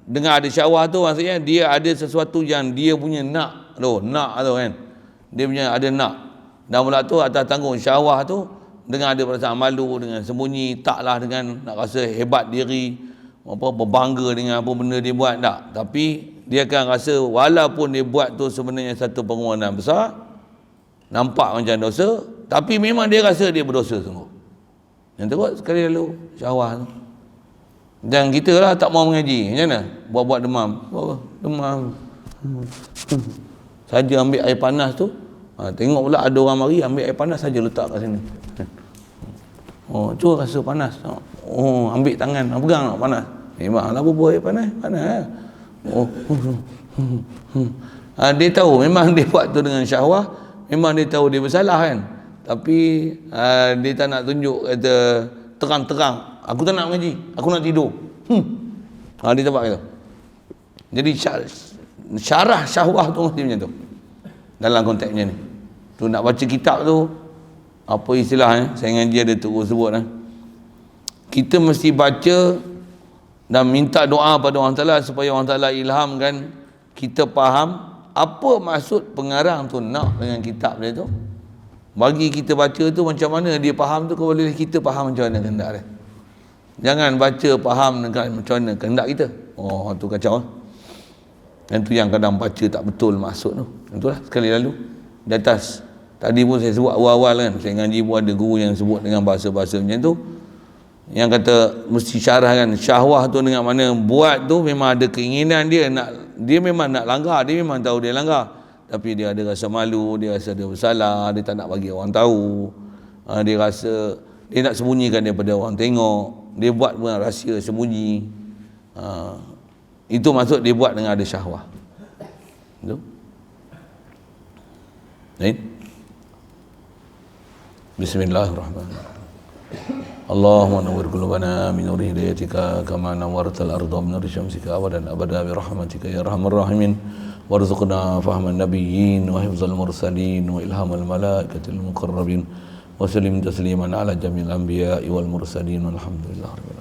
dengan ada syahwah tu maksudnya dia ada sesuatu yang dia punya nak tu kan, dia punya ada nak, dan pula tu atas tanggung syahwah tu dengan ada perasaan malu, dengan sembunyi, taklah dengan nak rasa hebat diri, berbangga dengan apa benda dia buat, tak, tapi dia akan rasa walaupun dia buat tu sebenarnya satu permohonan besar, nampak macam dosa, tapi memang dia rasa dia berdosa sungguh. Yang tu kot sekali lalu syahwah tu. Dan kita lah tak mau mengaji, macam mana? Buat-buat demam. Saja ambil air panas tu, tengok pula ada orang mari ambil air panas saja letak kat sini. Tu rasa panas. Ambil tangan, pegang nak panas. Memanglah bubuh air panas. Dia tahu memang dia buat tu dengan syahwah, memang dia tahu dia bersalah kan. Tapi dia tak nak tunjuk kata terang-terang, aku tak nak mengaji, aku nak tidur. Dia tak buat gitu. Jadi syarah syahwah tu mesti macam tu. Dalam konteks macam ni. Tu nak baca kitab tu, apa istilahnya, saya ngaji ada terus sebut lah. Kita mesti baca dan minta doa pada Allah Ta'ala supaya Allah Ta'ala ilhamkan kita faham apa maksud pengarang tu nak dengan kitab dia tu. Bagi kita baca tu macam mana dia faham tu, kalau boleh kita faham macam mana kehendak dia. Jangan baca faham macam mana kehendak kita. Tu kacau lah. Dan tu yang kadang baca tak betul maksud tu. Itulah sekali lalu di atas tadi pun saya sebut awal-awal kan, saya ngaji pun ada guru yang sebut dengan bahasa-bahasa macam tu, yang kata mesti syarahkan syahwah tu dengan mana buat tu memang ada keinginan dia memang nak langgar, dia memang tahu dia langgar, tapi dia ada rasa malu, dia rasa dia bersalah, dia tak nak bagi orang tahu, dia rasa dia nak sembunyikan daripada orang tengok, dia buat dengan rahsia sembunyi. Itu maksud dia buat dengan ada syahwah. Itu. Baik. Bismillahirrahmanirrahim. Allahumma nawwir qulubana min nuri hidayatika kama nawwartal arda min nuri syamsika abadan abada bi rahmatika ya arhamar rahimin warzuqna fahman nabiyyin wa hifzal mursalin wa ilhamal malaikatil muqarrabin wa sallim tasliman ala jamil anbiya'i wal mursalin walhamdulillahi rabbil alamin.